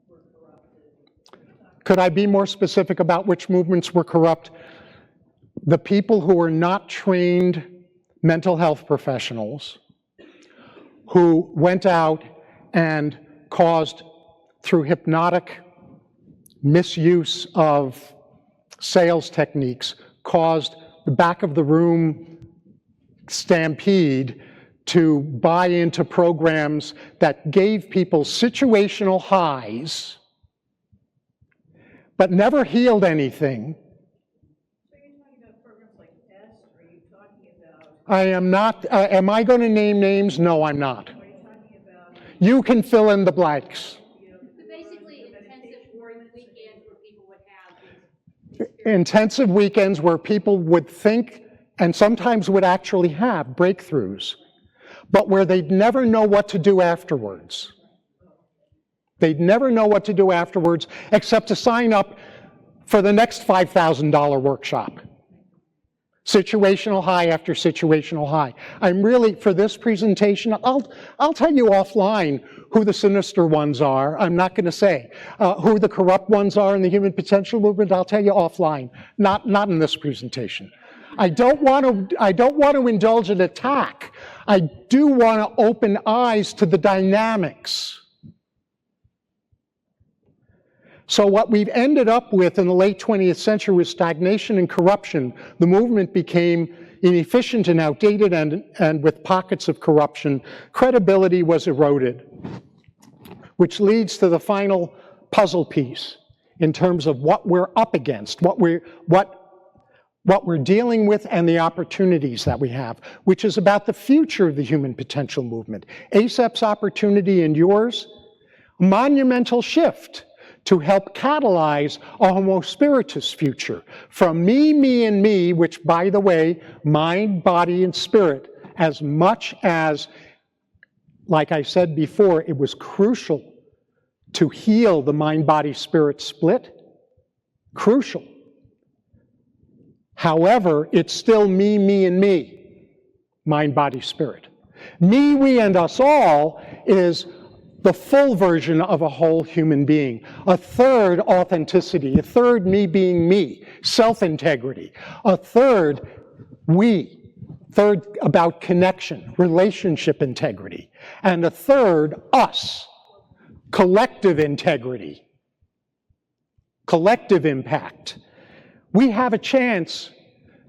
were corrupted? Could I be more specific about which movements were corrupt? The people who were not trained mental health professionals who went out and caused, through hypnotic misuse of sales techniques, caused the back of the room stampede to buy into programs that gave people situational highs but never healed anything. So you're talking about programs like S, or are you talking about... I am not, am I going to name names? No, I'm not. Are you talking about... You can fill in the blanks. Basically, intensive weekends where people would have these Intensive weekends where people would think and sometimes would actually have breakthroughs, but where they'd never know what to do afterwards. They'd never know what to do afterwards except to sign up for the next $5,000 workshop. Situational high after situational high. I'm really, for this presentation, I'll tell you offline who the sinister ones are. I'm not going to say who the corrupt ones are in the human potential movement. I'll tell you offline, not in this presentation. I don't want to indulge in attack. I do want to open eyes to the dynamics. So what we've ended up with in the late 20th century was stagnation and corruption. The movement became inefficient and outdated, and with pockets of corruption. Credibility was eroded, which leads to the final puzzle piece in terms of what we're up against, what we're dealing with, and the opportunities that we have, which is about the future of the human potential movement. ACEP's opportunity and yours, monumental shift to help catalyze a Homo spiritus future. From me, me, and me, which, by the way, mind, body, and spirit, as much as, like I said before, it was crucial to heal the mind-body-spirit split. Crucial. However, it's still me, me, and me. Mind, body, spirit. Me, we, and us all is the full version of a whole human being. A third, authenticity. A third, me being me. Self-integrity. A third, we. Third, about connection, relationship integrity. And a third, us. Collective integrity. Collective impact. We have a chance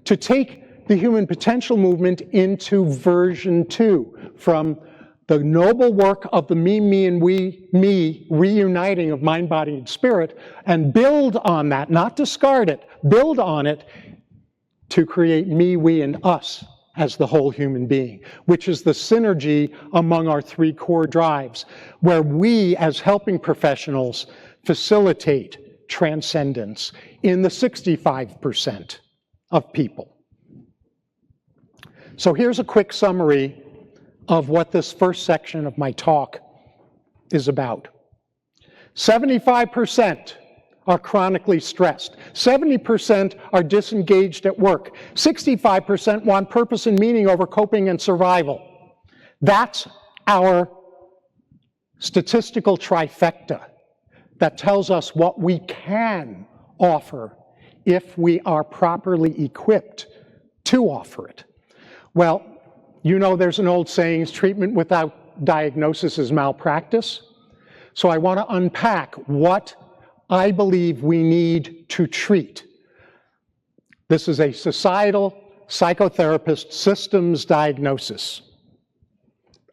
to take the human potential movement into version 2, from the noble work of the me, and me reuniting of mind, body, and spirit, and build on that, not discard it, build on it to create me, we, and us as the whole human being, which is the synergy among our 3 core drives, where we as helping professionals facilitate transcendence in the 65% of people. So here's a quick summary of what this first section of my talk is about. 75% are chronically stressed. 70% are disengaged at work. 65% want purpose and meaning over coping and survival. That's our statistical trifecta that tells us what we can offer if we are properly equipped to offer it. Well, you know there's an old saying, treatment without diagnosis is malpractice. So I want to unpack what I believe we need to treat. This is a societal psychotherapist systems diagnosis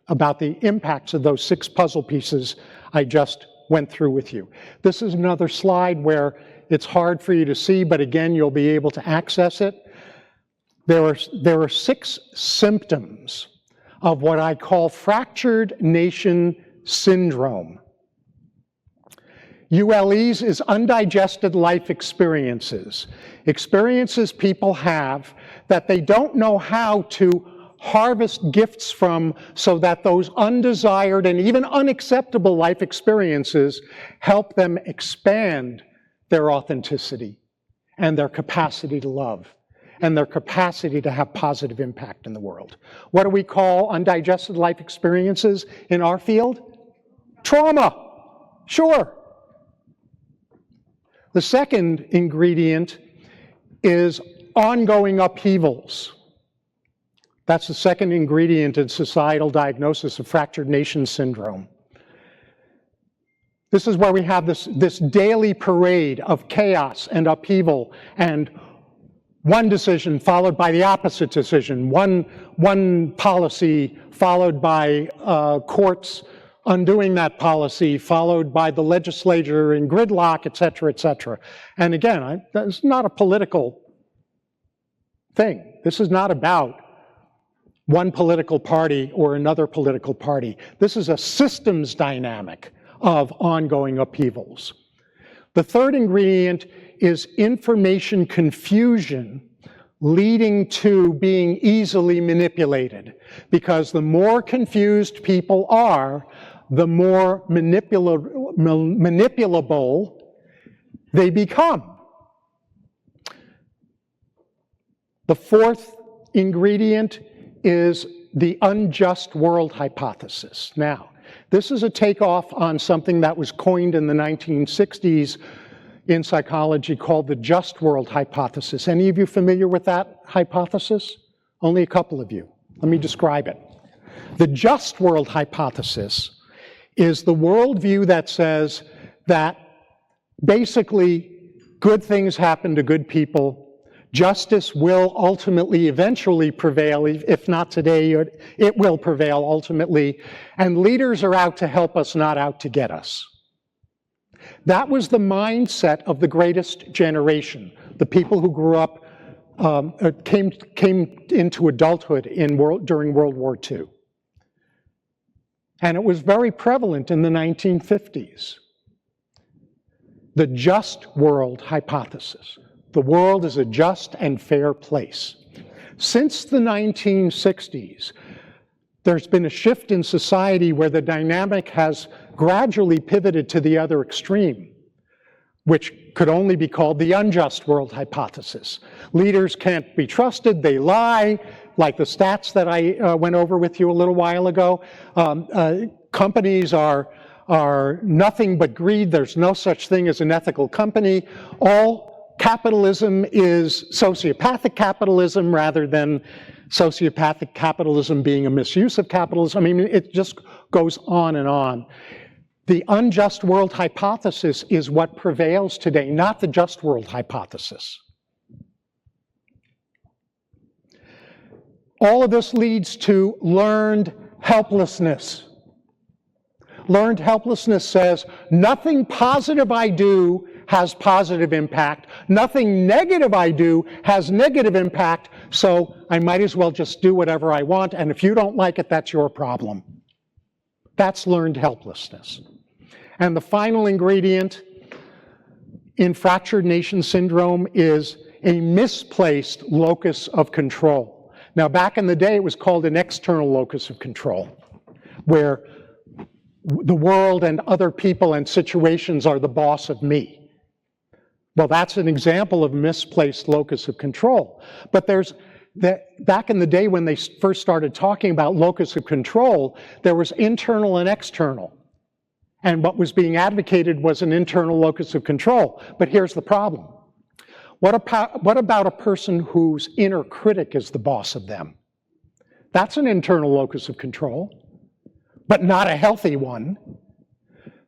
about the impacts of those 6 puzzle pieces I just went through with you. This is another slide where it's hard for you to see, but again, you'll be able to access it. There are 6 symptoms of what I call fractured nation syndrome. ULEs is undigested life experiences. Experiences people have that they don't know how to harvest gifts from, so that those undesired and even unacceptable life experiences help them expand their authenticity and their capacity to love and their capacity to have positive impact in the world. What do we call undigested life experiences in our field? Trauma. Sure. The second ingredient is ongoing upheavals. That's the second ingredient in societal diagnosis of fractured nation syndrome. This is where we have this daily parade of chaos and upheaval, and one decision followed by the opposite decision, one policy followed by courts undoing that policy, followed by the legislature in gridlock, et cetera, et cetera. And again, this is not a political thing. This is not about one political party or another political party. This is a systems dynamic of ongoing upheavals. The third ingredient is information confusion leading to being easily manipulated, because the more confused people are, the more manipulable they become. The fourth ingredient is the unjust world hypothesis. Now, this is a takeoff on something that was coined in the 1960s in psychology called the just world hypothesis. Any of you familiar with that hypothesis? Only a couple of you. Let me describe it. The just world hypothesis is the worldview that says that basically good things happen to good people. Justice will ultimately, eventually prevail. If not today, it will prevail ultimately. And leaders are out to help us, not out to get us. That was the mindset of the greatest generation, the people who grew up, came into adulthood during World War II. And it was very prevalent in the 1950s. The just world hypothesis. The world is a just and fair place. Since the 1960s, there's been a shift in society where the dynamic has gradually pivoted to the other extreme, which could only be called the unjust world hypothesis. Leaders can't be trusted, they lie, like the stats that I went over with you a little while ago. Companies are nothing but greed. There's no such thing as an ethical company. All capitalism is sociopathic capitalism rather than sociopathic capitalism being a misuse of capitalism. I mean, it just goes on and on. The unjust world hypothesis is what prevails today, not the just world hypothesis. All of this leads to learned helplessness. Learned helplessness says, nothing positive I do has positive impact. Nothing negative I do has negative impact, so I might as well just do whatever I want, and if you don't like it, that's your problem. That's learned helplessness. And the final ingredient in fractured nation syndrome is a misplaced locus of control. Now, back in the day, it was called an external locus of control, where the world and other people and situations are the boss of me. Well, that's an example of misplaced locus of control. But back in the day when they first started talking about locus of control, there was internal and external. And what was being advocated was an internal locus of control. But here's the problem. What about a person whose inner critic is the boss of them? That's an internal locus of control, but not a healthy one.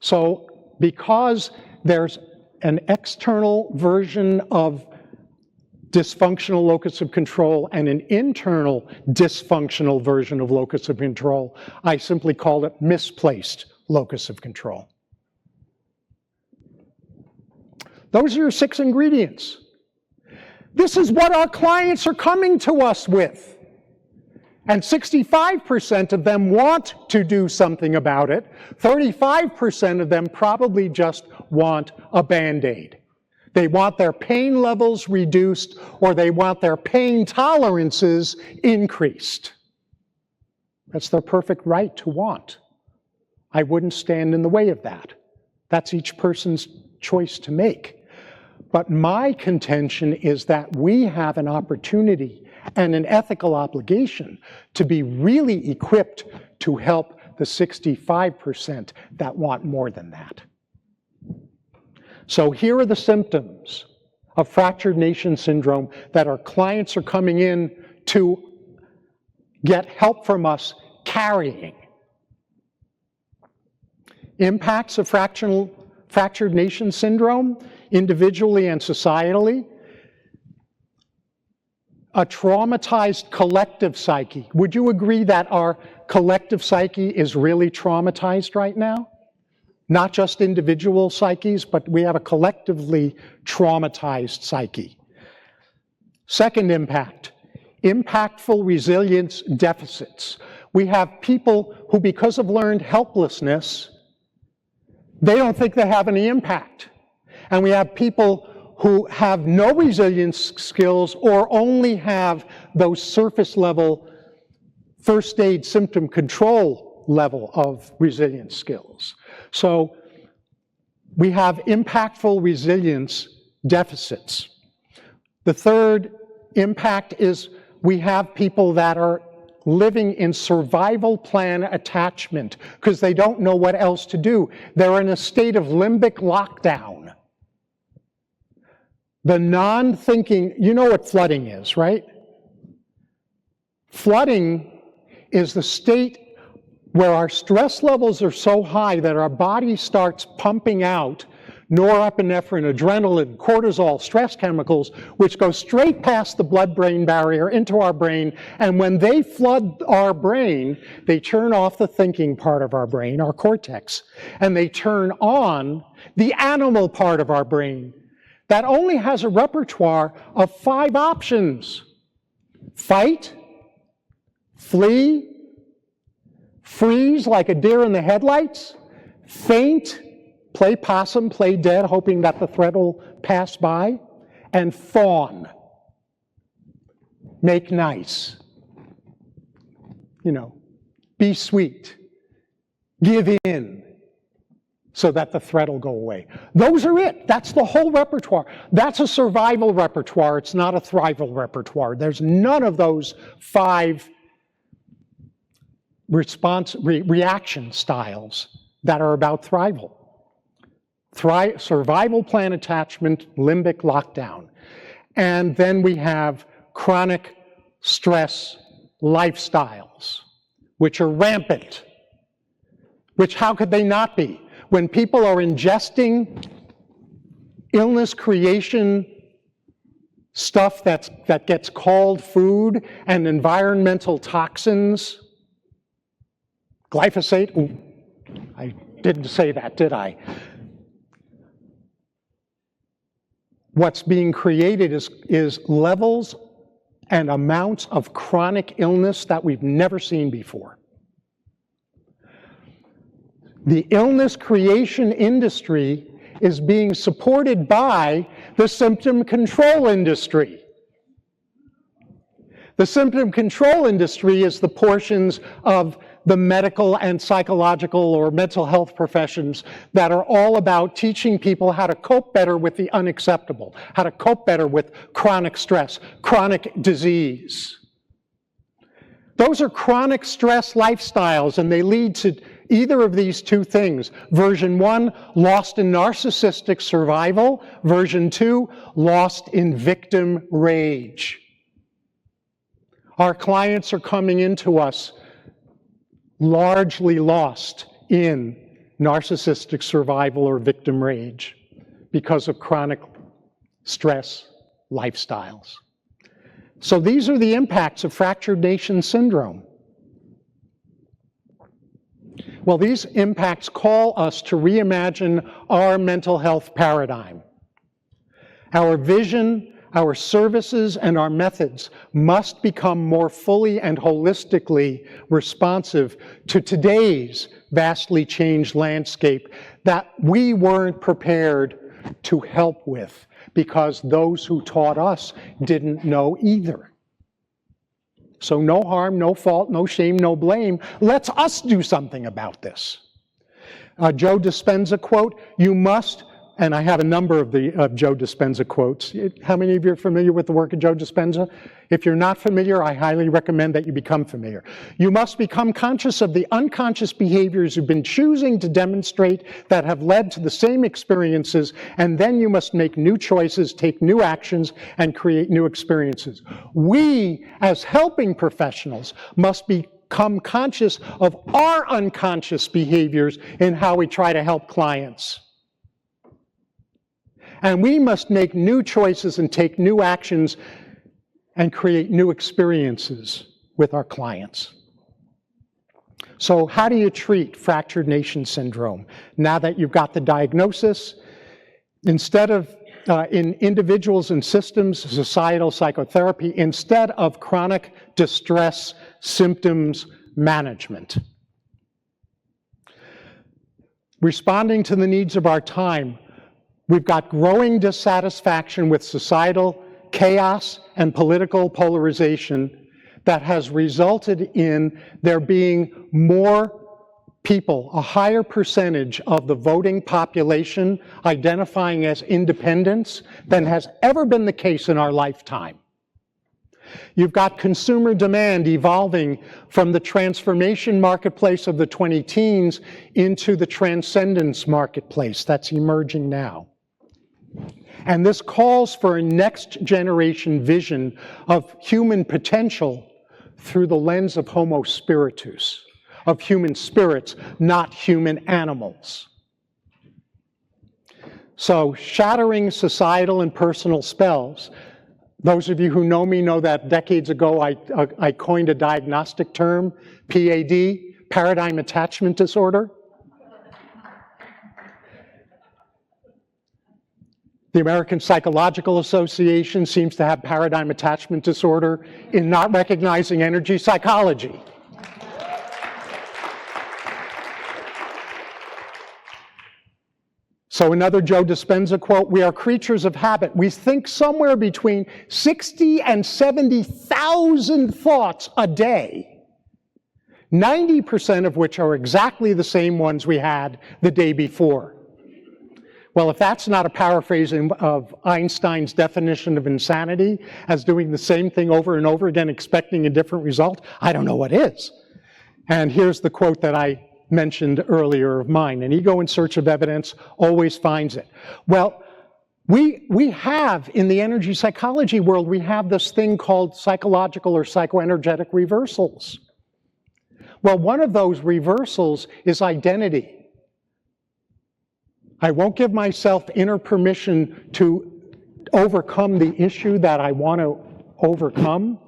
So because there's an external version of dysfunctional locus of control and an internal dysfunctional version of locus of control, I simply call it misplaced locus of control. Those are your 6 ingredients. This is what our clients are coming to us with. And 65% of them want to do something about it. 35% of them probably just want a Band-Aid. They want their pain levels reduced, or they want their pain tolerances increased. That's their perfect right to want. I wouldn't stand in the way of that. That's each person's choice to make. But my contention is that we have an opportunity and an ethical obligation to be really equipped to help the 65% that want more than that. So here are the symptoms of fractured nation syndrome that our clients are coming in to get help from us carrying. Impacts of fractured nation syndrome, individually and societally. A traumatized collective psyche. Would you agree that our collective psyche is really traumatized right now? Not just individual psyches, but we have a collectively traumatized psyche. Second impact, impactful resilience deficits. We have people who, because of learned helplessness, they don't think they have any impact. And we have people who have no resilience skills or only have those surface level first aid symptom control level of resilience skills. So we have impactful resilience deficits. The third impact is we have people that are living in survival plan attachment because they don't know what else to do. They're in a state of limbic lockdown. The non-thinking, you know what flooding is, right? Flooding is the state where our stress levels are so high that our body starts pumping out norepinephrine, adrenaline, cortisol, stress chemicals, which go straight past the blood-brain barrier into our brain, and when they flood our brain, they turn off the thinking part of our brain, our cortex, and they turn on the animal part of our brain that only has a repertoire of 5 options: fight, flee, freeze like a deer in the headlights, faint, play possum, play dead, hoping that the threat will pass by, and fawn, make nice, be sweet, give in, so that the threat will go away. Those are it. That's the whole repertoire. That's a survival repertoire. It's not a thrival repertoire. There's none of those 5 reaction styles that are about thrival. Survival plan attachment, limbic lockdown. And then we have chronic stress lifestyles, which are rampant. Which, how could they not be? When people are ingesting illness creation stuff that gets called food and environmental toxins. Glyphosate, ooh, I didn't say that, did I? What's being created is levels and amounts of chronic illness that we've never seen before. The illness creation industry is being supported by the symptom control industry. The symptom control industry is the portions of the medical and psychological or mental health professions that are all about teaching people how to cope better with the unacceptable, how to cope better with chronic stress, chronic disease. Those are chronic stress lifestyles, and they lead to either of these two things. Version 1, lost in narcissistic survival. Version 2, lost in victim rage. Our clients are coming into us largely lost in narcissistic survival or victim rage because of chronic stress lifestyles. So these are the impacts of fractured nation syndrome. Well, these impacts call us to reimagine our mental health paradigm. Our vision, our services, and our methods must become more fully and holistically responsive to today's vastly changed landscape that we weren't prepared to help with because those who taught us didn't know either. So no harm, no fault, no shame, no blame. Let's us do something about this. Joe Dispenza quote, "You must," and I have a number of Joe Dispenza quotes. How many of you are familiar with the work of Joe Dispenza? If you're not familiar, I highly recommend that you become familiar. "You must become conscious of the unconscious behaviors you've been choosing to demonstrate that have led to the same experiences, and then you must make new choices, take new actions, and create new experiences." We, as helping professionals, must become conscious of our unconscious behaviors in how we try to help clients. And we must make new choices and take new actions and create new experiences with our clients. So how do you treat fractured nation syndrome? Now that you've got the diagnosis, instead of in individuals and systems, societal psychotherapy, instead of chronic distress symptoms management. Responding to the needs of our time, we've got growing dissatisfaction with societal chaos and political polarization that has resulted in there being more people, a higher percentage of the voting population identifying as independents than has ever been the case in our lifetime. You've got consumer demand evolving from the transformation marketplace of the 20-teens into the transcendence marketplace that's emerging now. And this calls for a next generation vision of human potential through the lens of Homo spiritus, of human spirits, not human animals. So, shattering societal and personal spells. Those of you who know me know that decades ago I coined a diagnostic term, PAD, paradigm attachment disorder. The American Psychological Association seems to have paradigm attachment disorder in not recognizing energy psychology. So another Joe Dispenza quote, "We are creatures of habit. We think somewhere between 60 and 70,000 thoughts a day, 90% of which are exactly the same ones we had the day before." Well, if that's not a paraphrasing of Einstein's definition of insanity as doing the same thing over and over again, expecting a different result, I don't know what is. And here's the quote that I mentioned earlier of mine: "An ego in search of evidence always finds it." Well, we have, in the energy psychology world, we have this thing called psychological or psychoenergetic reversals. Well, one of those reversals is identity. I won't give myself inner permission to overcome the issue that I want to overcome,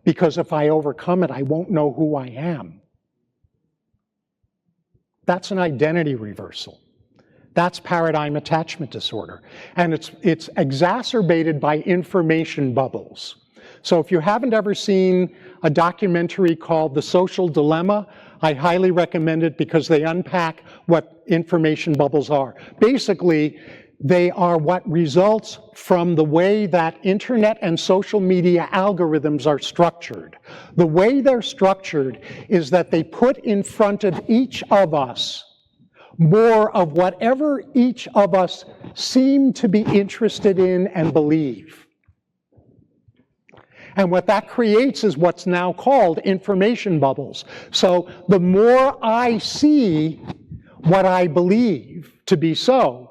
because if I overcome it, I won't know who I am. That's an identity reversal. That's paradigm attachment disorder. And it's exacerbated by information bubbles. So if you haven't ever seen a documentary called The Social Dilemma, I highly recommend it because they unpack what information bubbles are. Basically, they are what results from the way that internet and social media algorithms are structured. The way they're structured is that they put in front of each of us more of whatever each of us seem to be interested in and believe. And what that creates is what's now called information bubbles. So the more I see what I believe to be so,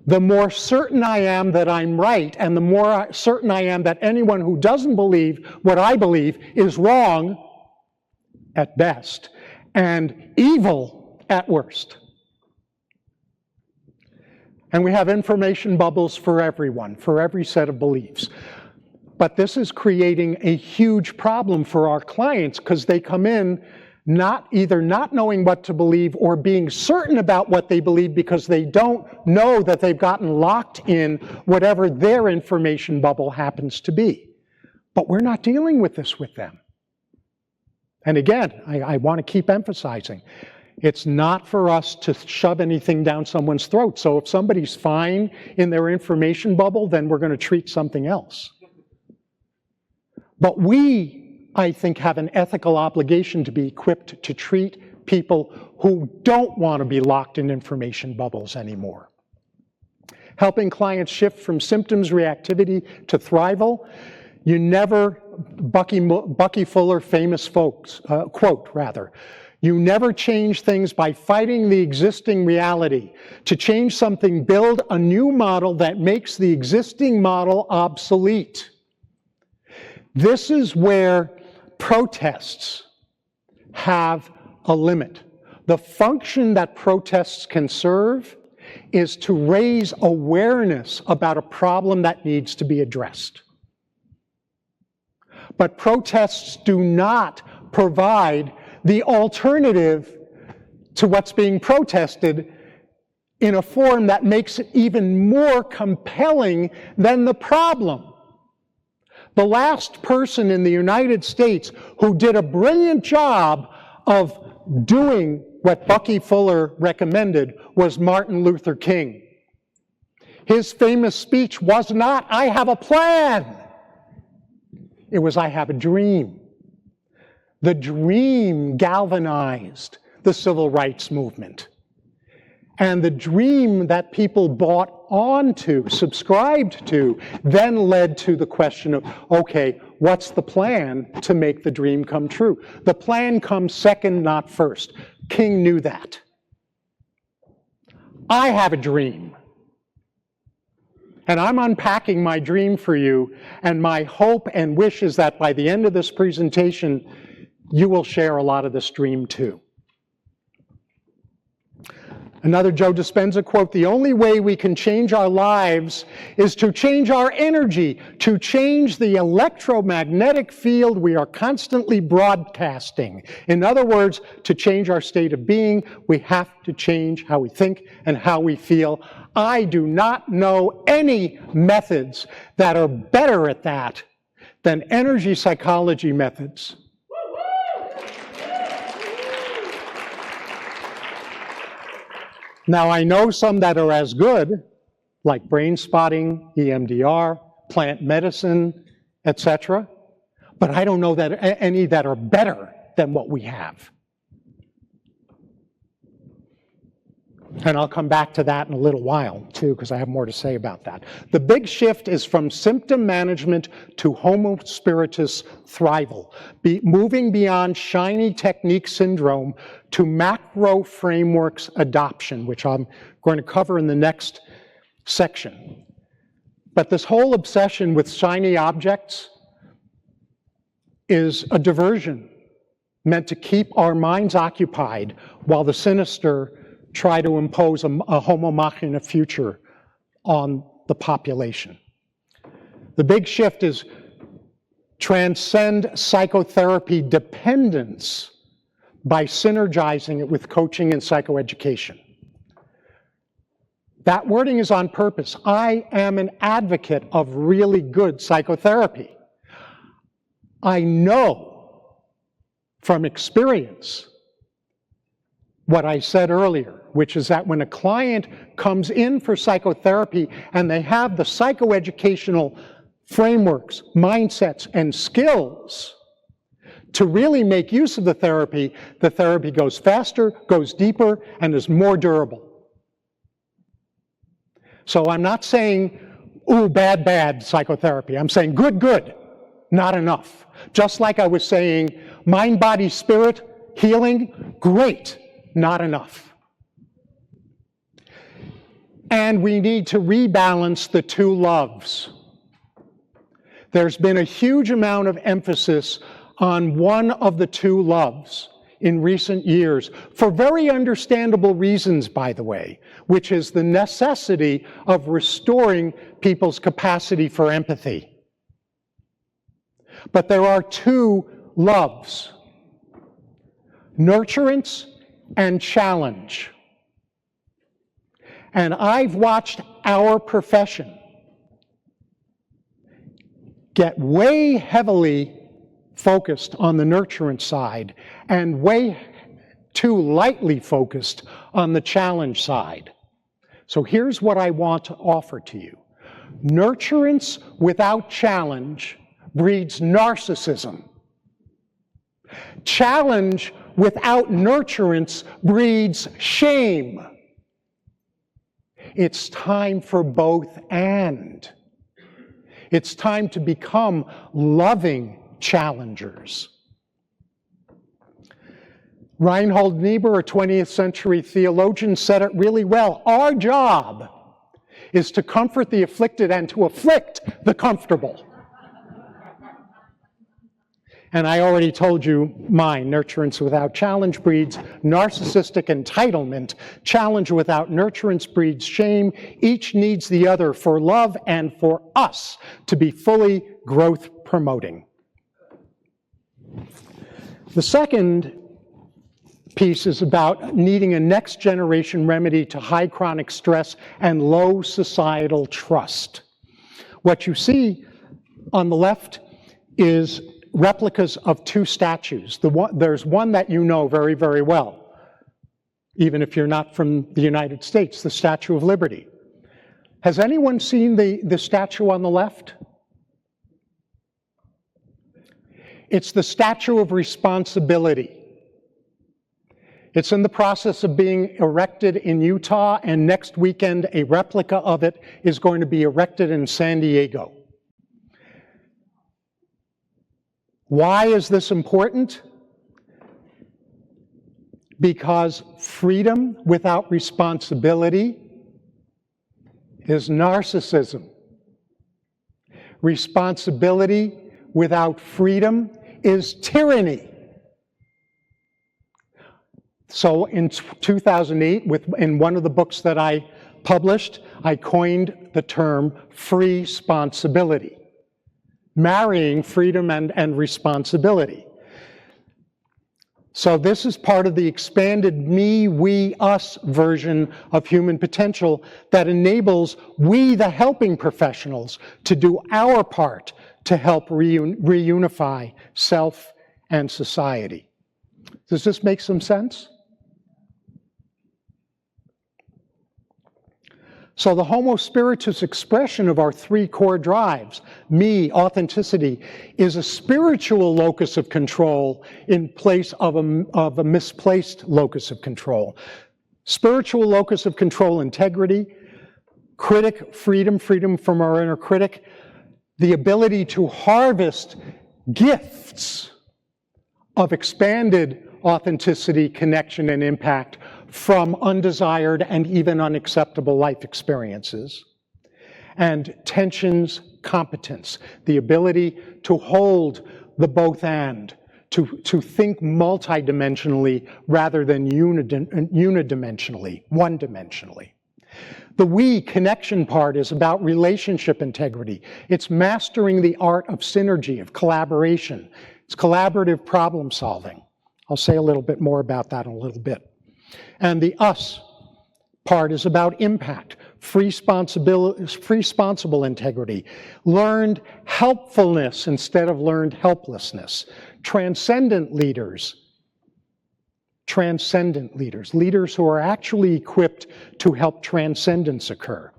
the more certain I am that I'm right, and the more certain I am that anyone who doesn't believe what I believe is wrong at best, and evil at worst. And we have information bubbles for everyone, for every set of beliefs. But this is creating a huge problem for our clients because they come in either not knowing what to believe or being certain about what they believe because they don't know that they've gotten locked in whatever their information bubble happens to be. But we're not dealing with this with them. And again, I want to keep emphasizing, it's not for us to shove anything down someone's throat. So if somebody's fine in their information bubble, then we're going to treat something else. But we, I think, have an ethical obligation to be equipped to treat people who don't want to be locked in information bubbles anymore. Helping clients shift from symptoms reactivity to thrival. You never, Bucky Fuller, famous quote, you never change things by fighting the existing reality. To change something, build a new model that makes the existing model obsolete. This is where protests have a limit. The function that protests can serve is to raise awareness about a problem that needs to be addressed. But protests do not provide the alternative to what's being protested in a form that makes it even more compelling than the problem. The last person in the United States who did a brilliant job of doing what Bucky Fuller recommended was Martin Luther King. His famous speech was not, "I have a plan." It was, "I have a dream." The dream galvanized the civil rights movement. And the dream that people bought onto, subscribed to, then led to the question of, okay, what's the plan to make the dream come true? The plan comes second, not first. King knew that. I have a dream. And I'm unpacking my dream for you, and my hope and wish is that by the end of this presentation, you will share a lot of this dream too. Another Joe Dispenza quote, "The only way we can change our lives is to change our energy, to change the electromagnetic field we are constantly broadcasting. In other words, to change our state of being, we have to change how we think and how we feel." I do not know any methods that are better at that than energy psychology methods. Now, I know some that are as good, like brain spotting, EMDR, plant medicine, etc., but I don't know that any that are better than what we have. And I'll come back to that in a little while, too, because I have more to say about that. The big shift is from symptom management to homo spiritus thrival, moving beyond shiny technique syndrome to macro frameworks adoption, which I'm going to cover in the next section. But this whole obsession with shiny objects is a diversion meant to keep our minds occupied while the sinister try to impose a homo machina future on the population. The big shift is transcend psychotherapy dependence by synergizing it with coaching and psychoeducation. That wording is on purpose. I am an advocate of really good psychotherapy. I know from experience what I said earlier, which is that when a client comes in for psychotherapy and they have the psychoeducational frameworks, mindsets, and skills to really make use of the therapy goes faster, goes deeper, and is more durable. So I'm not saying, ooh, bad, bad psychotherapy. I'm saying good, good, not enough. Just like I was saying, mind, body, spirit, healing, great, not enough. And we need to rebalance the two loves. There's been a huge amount of emphasis on one of the two loves in recent years, for very understandable reasons, by the way, which is the necessity of restoring people's capacity for empathy. But there are two loves: nurturance and challenge. And I've watched our profession get way heavily focused on the nurturance side and way too lightly focused on the challenge side. So here's what I want to offer to you. Nurturance without challenge breeds narcissism. Challenge without nurturance breeds shame. It's time for both and. It's time to become loving challengers. Reinhold Niebuhr, a 20th century theologian, said it really well. Our job is to comfort the afflicted and to afflict the comfortable. And I already told you mine. Nurturance without challenge breeds narcissistic entitlement. Challenge without nurturance breeds shame. Each needs the other for love and for us to be fully growth promoting. The second piece is about needing a next generation remedy to high chronic stress and low societal trust. What you see on the left is replicas of two statues. There's one that you know very, very well, even if you're not from the United States, the Statue of Liberty. Has anyone seen the statue on the left? It's the Statue of Responsibility. It's in the process of being erected in Utah, and next weekend a replica of it is going to be erected in San Diego. Why is this important? Because freedom without responsibility is narcissism. Responsibility without freedom is tyranny. So in 2008, in one of the books that I published, I coined the term free-sponsibility, marrying freedom and responsibility. So this is part of the expanded me, we, us version of human potential that enables we, the helping professionals, to do our part to help reunify self and society. Does this make some sense? So the Homo Spiritus expression of our three core drives, me, authenticity, is a spiritual locus of control in place of a misplaced locus of control. Spiritual locus of control, integrity, critic, freedom from our inner critic, the ability to harvest gifts of expanded authenticity, connection, and impact from undesired and even unacceptable life experiences. And tensions, competence, the ability to hold the both and, to think multidimensionally rather than unidimensionally, one-dimensionally. The we, connection part, is about relationship integrity. It's mastering the art of synergy, of collaboration. It's collaborative problem solving. I'll say a little bit more about that in a little bit. And the us part is about impact, responsible integrity, learned helpfulness instead of learned helplessness, transcendent leaders, leaders who are actually equipped to help transcendence occur.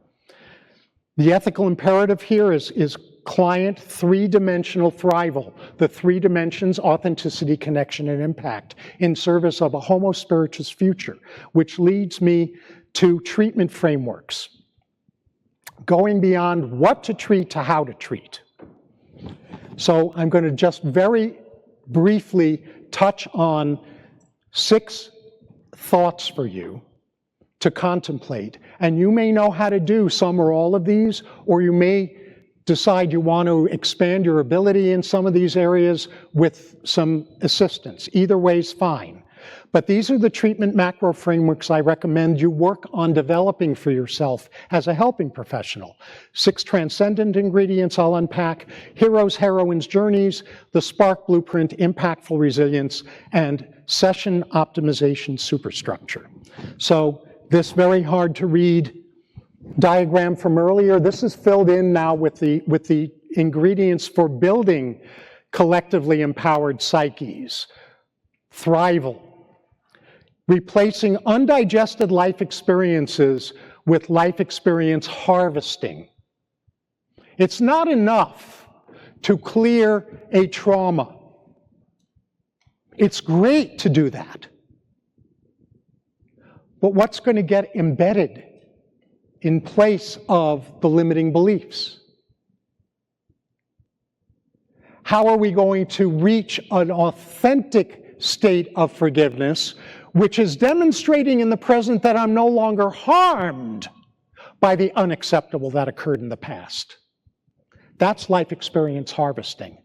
The ethical imperative here is client three-dimensional thrival, the three dimensions, authenticity, connection, and impact, in service of a homo spiritus future, which leads me to treatment frameworks, going beyond what to treat to how to treat. So I'm going to just very briefly touch on 6 thoughts for you to contemplate, and you may know how to do some or all of these, or you may decide you want to expand your ability in some of these areas with some assistance. Either way is fine. But these are the treatment macro frameworks I recommend you work on developing for yourself as a helping professional. 6 transcendent ingredients I'll unpack: heroes, heroines, journeys, the SPARK blueprint, impactful resilience, and session optimization superstructure. So this very hard to read diagram from earlier, this is filled in now with the ingredients for building collectively empowered psyches. Thrival, replacing undigested life experiences with life experience harvesting. It's not enough to clear a trauma. It's great to do that. But what's going to get embedded in place of the limiting beliefs? How are we going to reach an authentic state of forgiveness, which is demonstrating in the present that I'm no longer harmed by the unacceptable that occurred in the past? That's life experience harvesting.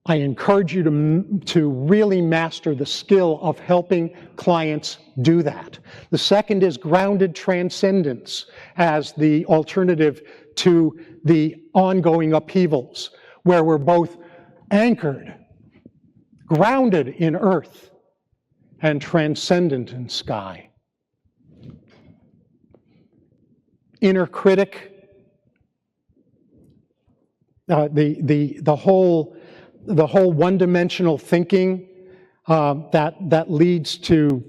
I encourage you to really master the skill of helping clients do that. The second is grounded transcendence as the alternative to the ongoing upheavals, where we're both anchored, grounded in earth, and transcendent in sky. Inner critic, the whole one-dimensional thinking that leads to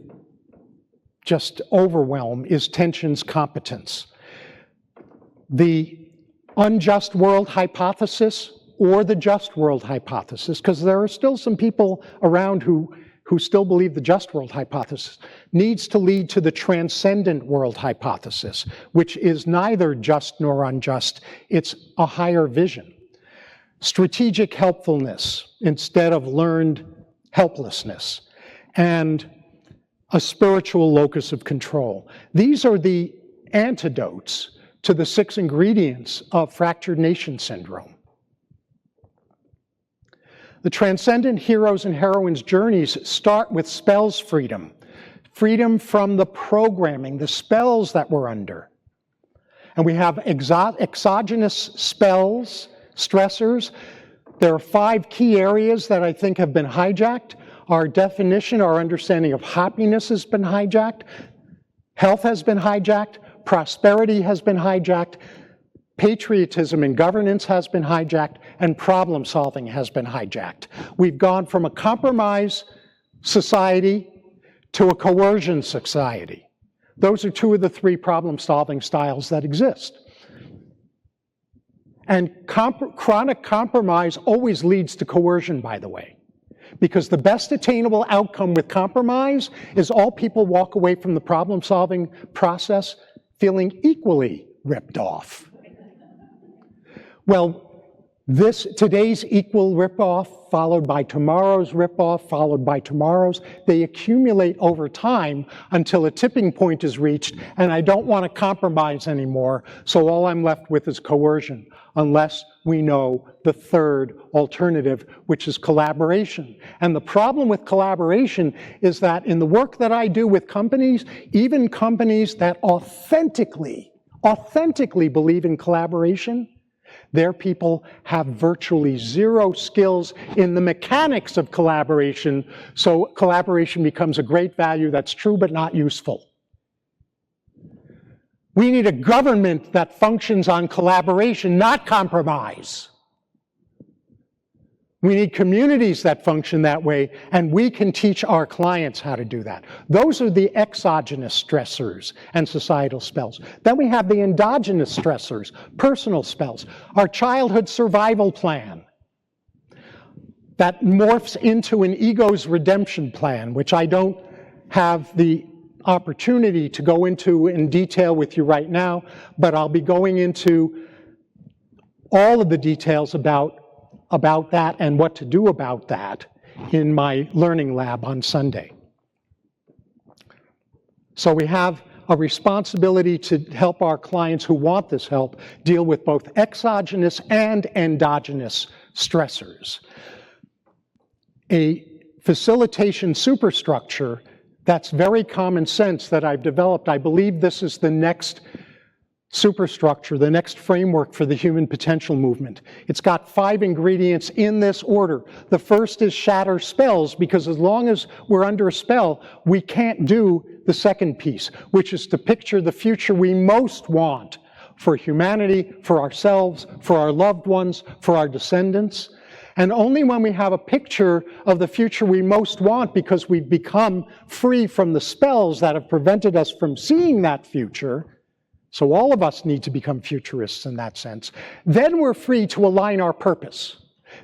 just overwhelm is tension's competence. The unjust world hypothesis or the just world hypothesis, because there are still some people around who still believe the just world hypothesis, needs to lead to the transcendent world hypothesis, which is neither just nor unjust. It's a higher vision. Strategic helpfulness instead of learned helplessness, and a spiritual locus of control. These are the antidotes to the 6 ingredients of fractured nation syndrome. The transcendent heroes and heroines journeys start with spells freedom. Freedom from the programming, the spells that we're under. And we have exogenous spells, stressors. There are 5 key areas that I think have been hijacked. Our definition, our understanding of happiness has been hijacked. Health has been hijacked. Prosperity has been hijacked. Patriotism and governance has been hijacked, and problem solving has been hijacked. We've gone from a compromise society to a coercion society. Those are 2 of the 3 problem solving styles that exist. And chronic compromise always leads to coercion, by the way, because the best attainable outcome with compromise is all people walk away from the problem solving process feeling equally ripped off. Well, Today's equal ripoff, followed by tomorrow's ripoff, followed by tomorrow's, they accumulate over time until a tipping point is reached, and I don't want to compromise anymore, so all I'm left with is coercion, unless we know the third alternative, which is collaboration. And the problem with collaboration is that in the work that I do with companies, even companies that authentically believe in collaboration, their people have virtually zero skills in the mechanics of collaboration, so collaboration becomes a great value that's true but not useful. We need a government that functions on collaboration, not compromise. We need communities that function that way, and we can teach our clients how to do that. Those are the exogenous stressors and societal spells. Then we have the endogenous stressors, personal spells. Our childhood survival plan that morphs into an ego's redemption plan, which I don't have the opportunity to go into in detail with you right now, but I'll be going into all of the details about that and what to do about that in my learning lab on Sunday. So we have a responsibility to help our clients who want this help deal with both exogenous and endogenous stressors. A facilitation superstructure that's very common sense that I've developed. I believe this is the next superstructure, the next framework for the human potential movement. It's got 5 ingredients in this order. The first is shatter spells, because as long as we're under a spell, we can't do the second piece, which is to picture the future we most want for humanity, for ourselves, for our loved ones, for our descendants. And only when we have a picture of the future we most want, because we've become free from the spells that have prevented us from seeing that future, so all of us need to become futurists in that sense, then we're free to align our purpose.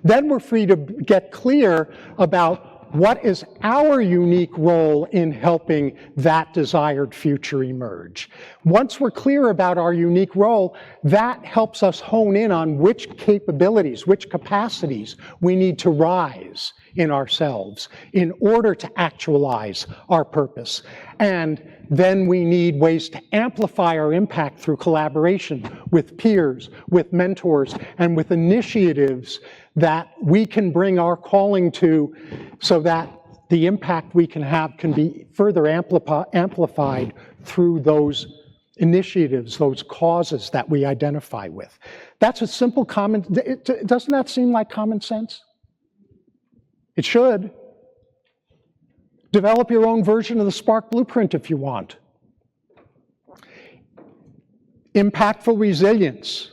Then we're free to get clear about what is our unique role in helping that desired future emerge. Once we're clear about our unique role, that helps us hone in on which capabilities, which capacities we need to rise in ourselves in order to actualize our purpose. And then we need ways to amplify our impact through collaboration with peers, with mentors, and with initiatives that we can bring our calling to, so that the impact we can have can be further amplified through those initiatives, those causes that we identify with. That's a simple doesn't that seem like common sense? It should. Develop your own version of the Spark Blueprint if you want. Impactful resilience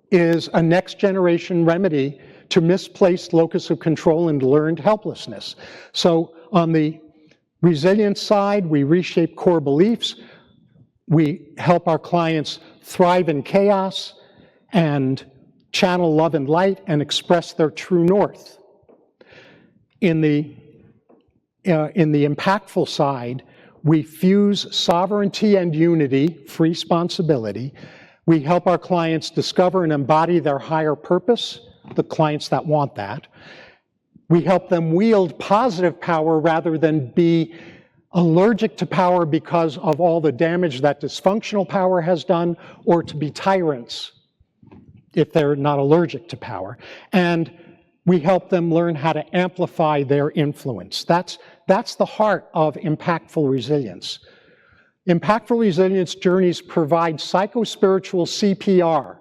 is a next generation remedy to misplaced locus of control and learned helplessness. So on the resilience side, we reshape core beliefs. We help our clients thrive in chaos and channel love and light and express their true north. In the impactful side, we fuse sovereignty and unity, free responsibility. We help our clients discover and embody their higher purpose, the clients that want that. We help them wield positive power rather than be allergic to power because of all the damage that dysfunctional power has done, or to be tyrants if they're not allergic to power. And we help them learn how to amplify their influence. That's the heart of impactful resilience. Impactful resilience journeys provide psychospiritual CPR,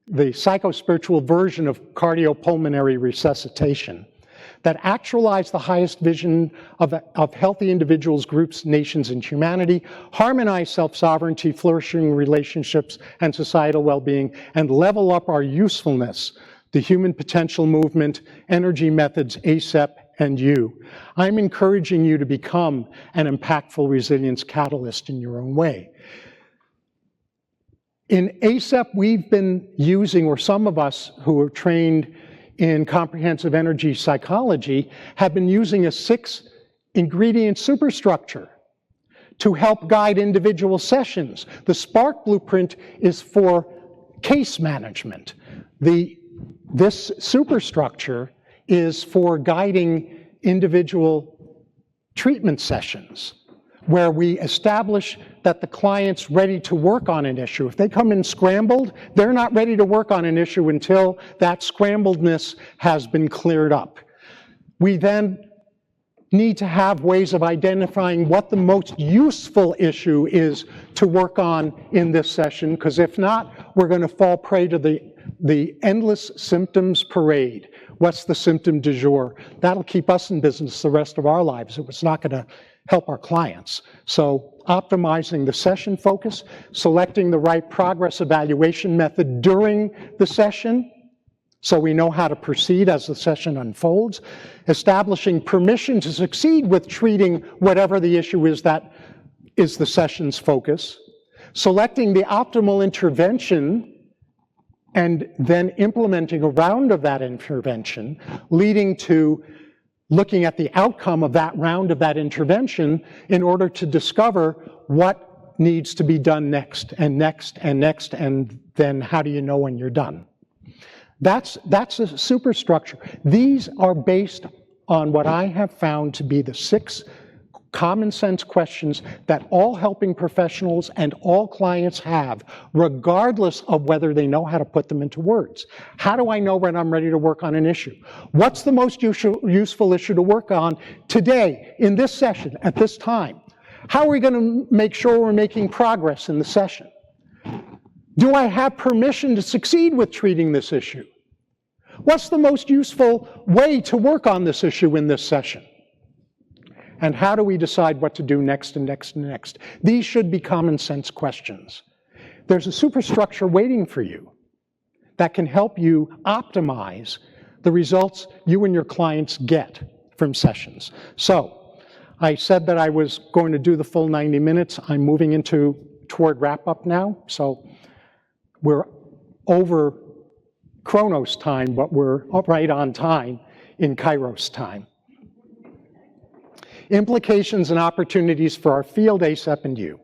the psychospiritual version of cardiopulmonary resuscitation, that actualize the highest vision of healthy individuals, groups, nations, and humanity, harmonize self-sovereignty, flourishing relationships, and societal well-being, and level up our usefulness, the human potential movement, energy methods, ACEP, and you. I'm encouraging you to become an impactful resilience catalyst in your own way. In ACEP, we've been using, or some of us who are trained in comprehensive energy psychology have been using a 6-ingredient superstructure to help guide individual sessions. The Spark Blueprint is for case management. The This superstructure is for guiding individual treatment sessions where we establish that the client's ready to work on an issue. If they come in scrambled, they're not ready to work on an issue until that scrambledness has been cleared up. We then need to have ways of identifying what the most useful issue is to work on in this session, because if not, we're going to fall prey to the endless symptoms parade. What's the symptom du jour? That'll keep us in business the rest of our lives. It's not going to help our clients. So optimizing the session focus, selecting the right progress evaluation method during the session, so we know how to proceed as the session unfolds, establishing permission to succeed with treating whatever the issue is that is the session's focus, selecting the optimal intervention and then implementing a round of that intervention, leading to looking at the outcome of that round of that intervention in order to discover what needs to be done next, and next, and next, and then how do you know when you're done? That's a superstructure. These are based on what I have found to be the 6 common sense questions that all helping professionals and all clients have, regardless of whether they know how to put them into words. How do I know when I'm ready to work on an issue? What's the most useful issue to work on today, in this session, at this time? How are we going to make sure we're making progress in the session? Do I have permission to succeed with treating this issue? What's the most useful way to work on this issue in this session? And how do we decide what to do next and next and next? These should be common sense questions. There's a superstructure waiting for you that can help you optimize the results you and your clients get from sessions. So I said that I was going to do the full 90 minutes. I'm moving toward wrap up now. So we're over Chronos time, but we're right on time in Kairos time. Implications and opportunities for our field, ACEP, and you.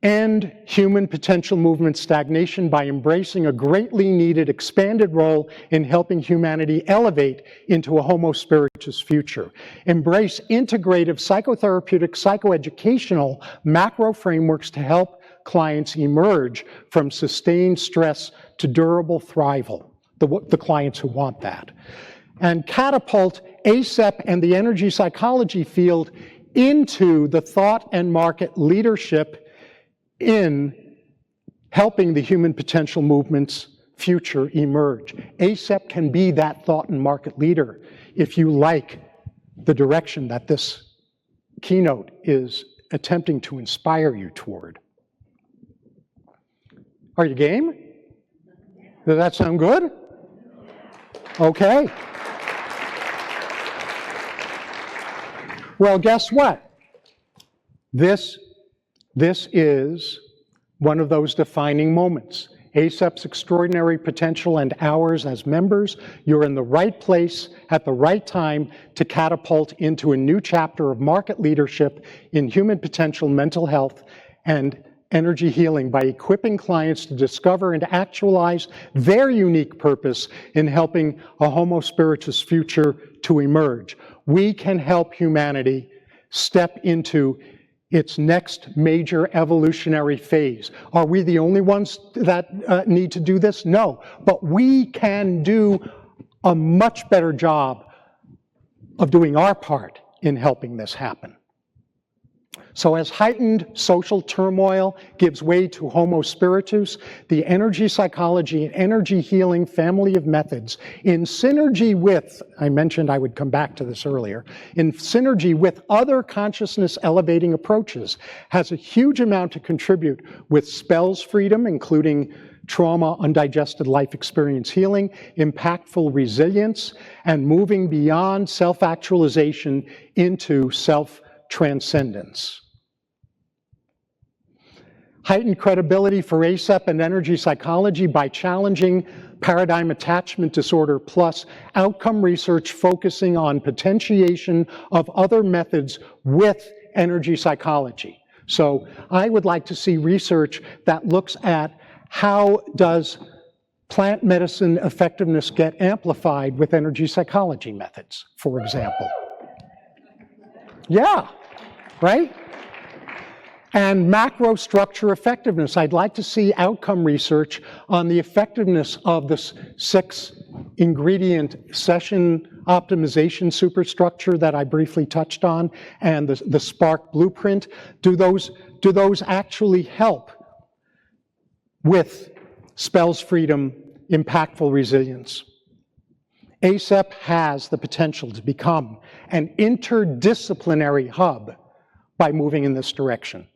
End human potential movement stagnation by embracing a greatly needed expanded role in helping humanity elevate into a Homo spiritus future. Embrace integrative psychotherapeutic, psychoeducational macro frameworks to help clients emerge from sustained stress to durable thrival, the clients who want that. And catapult ACEP and the energy psychology field into the thought and market leadership in helping the human potential movement's future emerge. ACEP can be that thought and market leader if you like the direction that this keynote is attempting to inspire you toward. Are you game? Does that sound good? Okay. Well, guess what? This is one of those defining moments. ACEP's extraordinary potential and ours as members, you're in the right place at the right time to catapult into a new chapter of market leadership in human potential, mental health, and energy healing by equipping clients to discover and actualize their unique purpose in helping a Homo spiritus future to emerge. We can help humanity step into its next major evolutionary phase. Are we the only ones that need to do this? No, but we can do a much better job of doing our part in helping this happen. So as heightened social turmoil gives way to Homo spiritus, the energy psychology and energy healing family of methods, in synergy with, I mentioned I would come back to this earlier, in synergy with other consciousness elevating approaches, has a huge amount to contribute with spells freedom, including trauma, undigested life experience healing, impactful resilience, and moving beyond self-actualization into self-transcendence. Heightened credibility for ACEP and energy psychology by challenging paradigm attachment disorder plus outcome research focusing on potentiation of other methods with energy psychology. So I would like to see research that looks at how does plant medicine effectiveness get amplified with energy psychology methods, for example? Yeah, right? And macro structure effectiveness. I'd like to see outcome research on the effectiveness of this 6-ingredient session optimization superstructure that I briefly touched on, and the Spark blueprint. Do those actually help with spells freedom, impactful resilience? ACEP has the potential to become an interdisciplinary hub by moving in this direction.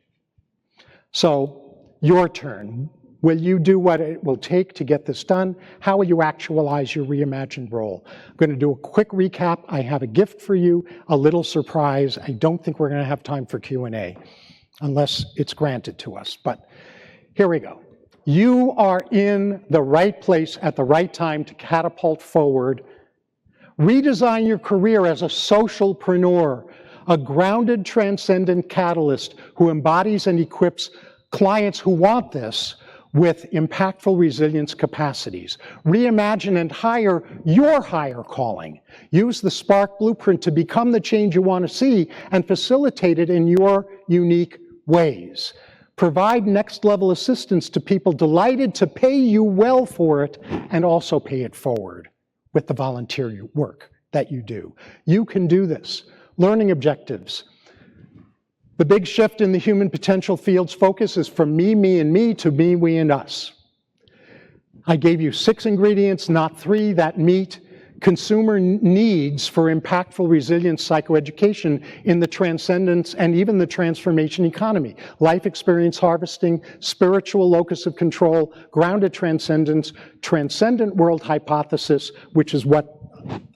So, your turn. Will you do what it will take to get this done? How will you actualize your reimagined role? I'm going to do a quick recap. I have a gift for you, a little surprise. I don't think we're going to have time for Q&A, unless it's granted to us. But here we go. You are in the right place at the right time to catapult forward. Redesign your career as a socialpreneur, a grounded, transcendent catalyst who embodies and equips clients who want this with impactful resilience capacities. Reimagine and hire your higher calling. Use the Spark blueprint to become the change you want to see and facilitate it in your unique ways. Provide next-level assistance to people delighted to pay you well for it and also pay it forward with the volunteer work that you do. You can do this. Learning objectives. The big shift in the human potential field's focus is from me, me, and me to me, we, and us. I gave you 6 ingredients, not 3, that meet consumer needs for impactful resilience psychoeducation in the transcendence and even the transformation economy. Life experience harvesting, spiritual locus of control, grounded transcendence, transcendent world hypothesis, which is what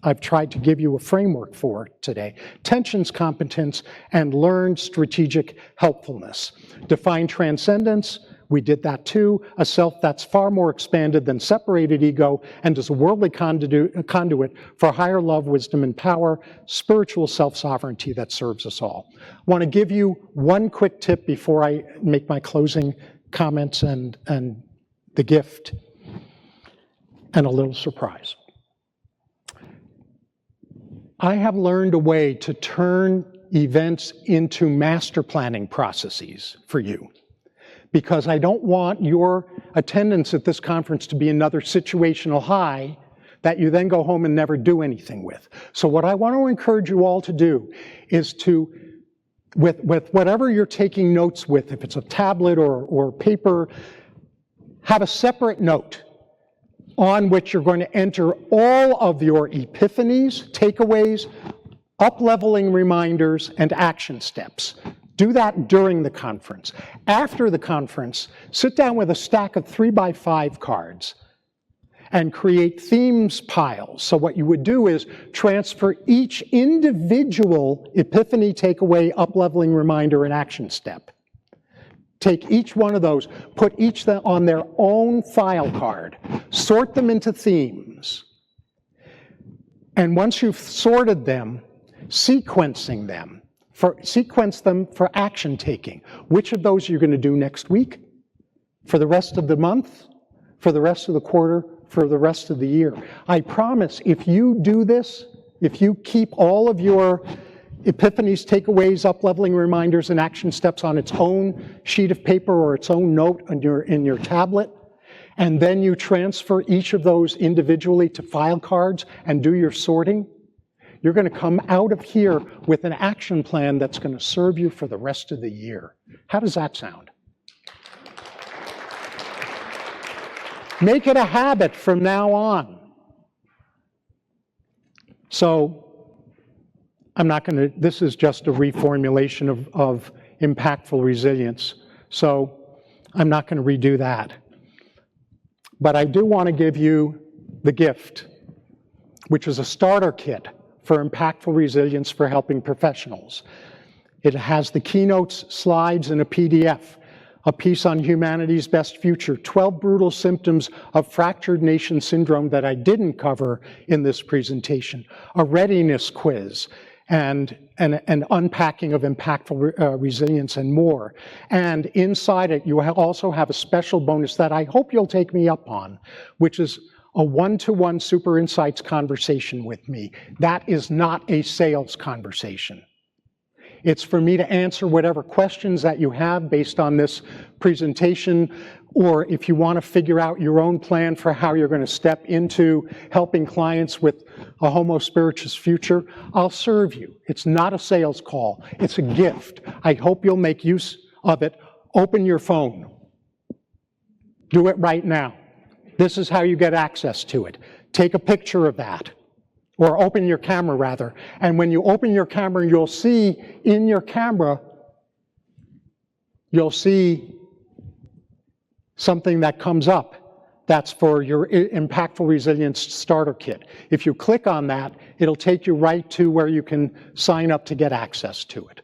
I've tried to give you a framework for today. Tensions competence and learned strategic helpfulness. Define transcendence. We did that too. A self that's far more expanded than separated ego and is a worldly conduit for higher love, wisdom, and power, spiritual self-sovereignty that serves us all. I want to give you one quick tip before I make my closing comments and the gift and a little surprise. I have learned a way to turn events into master planning processes for you, because I don't want your attendance at this conference to be another situational high that you then go home and never do anything with. So what I want to encourage you all to do is to, with whatever you're taking notes with, if it's a tablet or paper, have a separate note on which you're going to enter all of your epiphanies, takeaways, up-leveling reminders, and action steps. Do that during the conference. After the conference, sit down with a stack of 3x5 cards and create themes piles. So what you would do is transfer each individual epiphany, takeaway, up-leveling reminder, and action step. Take each one of those, put each on their own file card, sort them into themes. And once you've sorted them, sequence them for action taking. Which of those you're going to do next week, for the rest of the month, for the rest of the quarter, for the rest of the year. I promise if you do this, if you keep all of your epiphanies, takeaways, up-leveling reminders, and action steps on its own sheet of paper or its own note in your tablet, and then you transfer each of those individually to file cards and do your sorting, you're going to come out of here with an action plan that's going to serve you for the rest of the year. How does that sound? Make it a habit from now on. So, I'm not going to, this is just a reformulation of impactful resilience. So I'm not going to redo that. But I do want to give you the gift, which is a starter kit for impactful resilience for helping professionals. It has the keynotes, slides, and a PDF. A piece on humanity's best future, 12 brutal symptoms of fractured nation syndrome that I didn't cover in this presentation, a readiness quiz, and an unpacking of impactful resilience and more. And inside it, you also have a special bonus that I hope you'll take me up on, which is a one-to-one Super Insights conversation with me. That is not a sales conversation. It's for me to answer whatever questions that you have based on this presentation, or if you want to figure out your own plan for how you're going to step into helping clients with a Homo Spiritus future, I'll serve you. It's not a sales call. It's a gift. I hope you'll make use of it. Open your phone. Do it right now. This is how you get access to it. Take a picture of that. Or open your camera, rather. And when you open your camera, you'll see in your camera, you'll see something that comes up. That's for your Impactful Resilience Starter Kit. If you click on that, it'll take you right to where you can sign up to get access to it.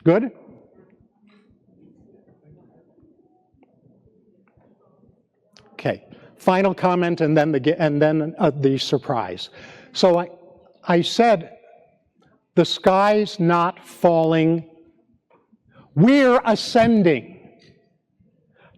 Good? Okay. Final comment and then the surprise. So I said, the sky's not falling. We're ascending.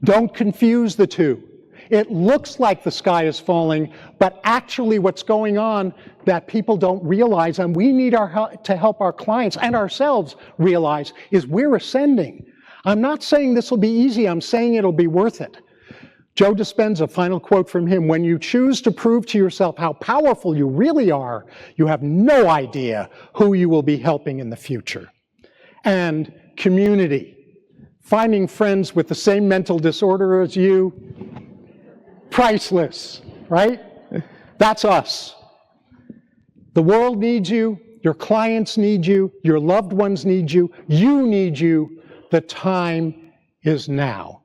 Don't confuse the two. It looks like the sky is falling, but actually what's going on that people don't realize, and we need our help to help our clients and ourselves realize, is we're ascending. I'm not saying this will be easy. I'm saying it'll be worth it. Joe Dispenza, final quote from him, "When you choose to prove to yourself how powerful you really are, you have no idea who you will be helping in the future." And community, finding friends with the same mental disorder as you, priceless, right? That's us. The world needs you, your clients need you, your loved ones need you, you need you. The time is now.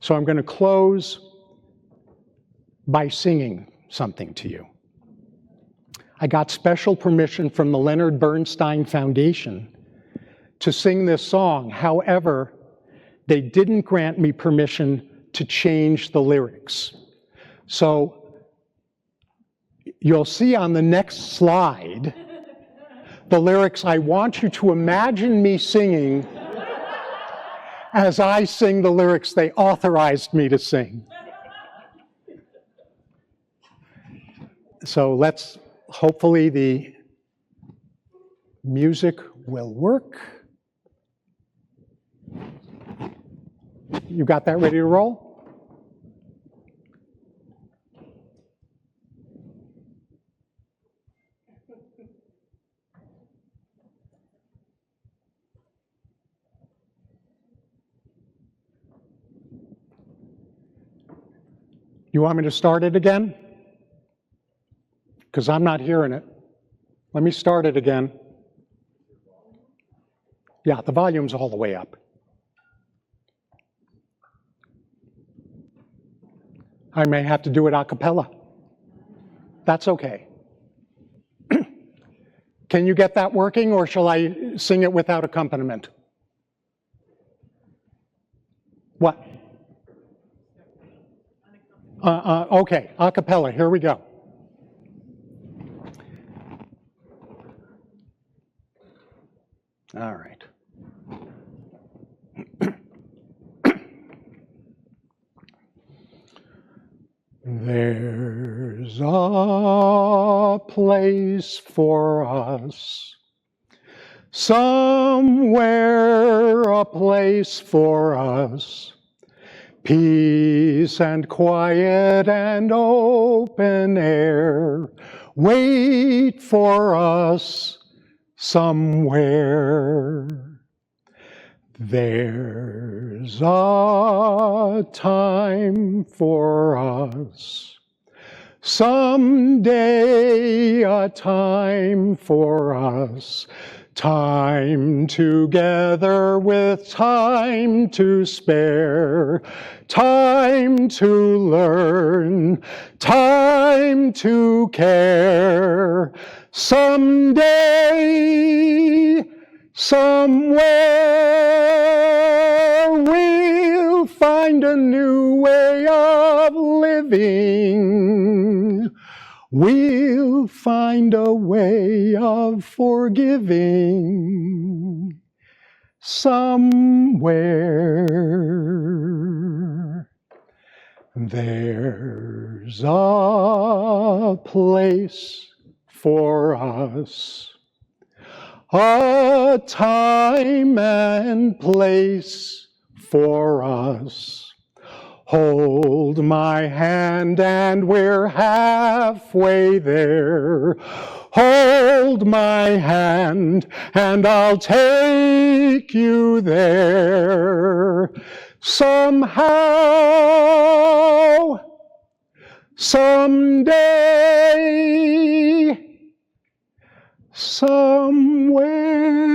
So I'm going to close by singing something to you. I got special permission from the Leonard Bernstein Foundation to sing this song. However, they didn't grant me permission to change the lyrics. So you'll see on the next slide the lyrics. I want you to imagine me singing as I sing the lyrics they authorized me to sing. So hopefully the music will work. You got that ready to roll? You want me to start it again? Because I'm not hearing it. Let me start it again. Yeah, the volume's all the way up. I may have to do it a cappella. That's okay. Can you get that working, or shall I sing it without accompaniment? What? Okay, a cappella, here we go. All right. There's a place for us, somewhere a place for us, peace and quiet and open air wait for us somewhere. There's a time for us, someday a time for us, time together with time to spare, time to learn, time to care. Someday, somewhere, we'll find a new way of living. we'll find a way of forgiving somewhere. There's a place for us, a time and place for us. Hold my hand and we're halfway there. Hold my hand and I'll take you there. Somehow, someday, somewhere.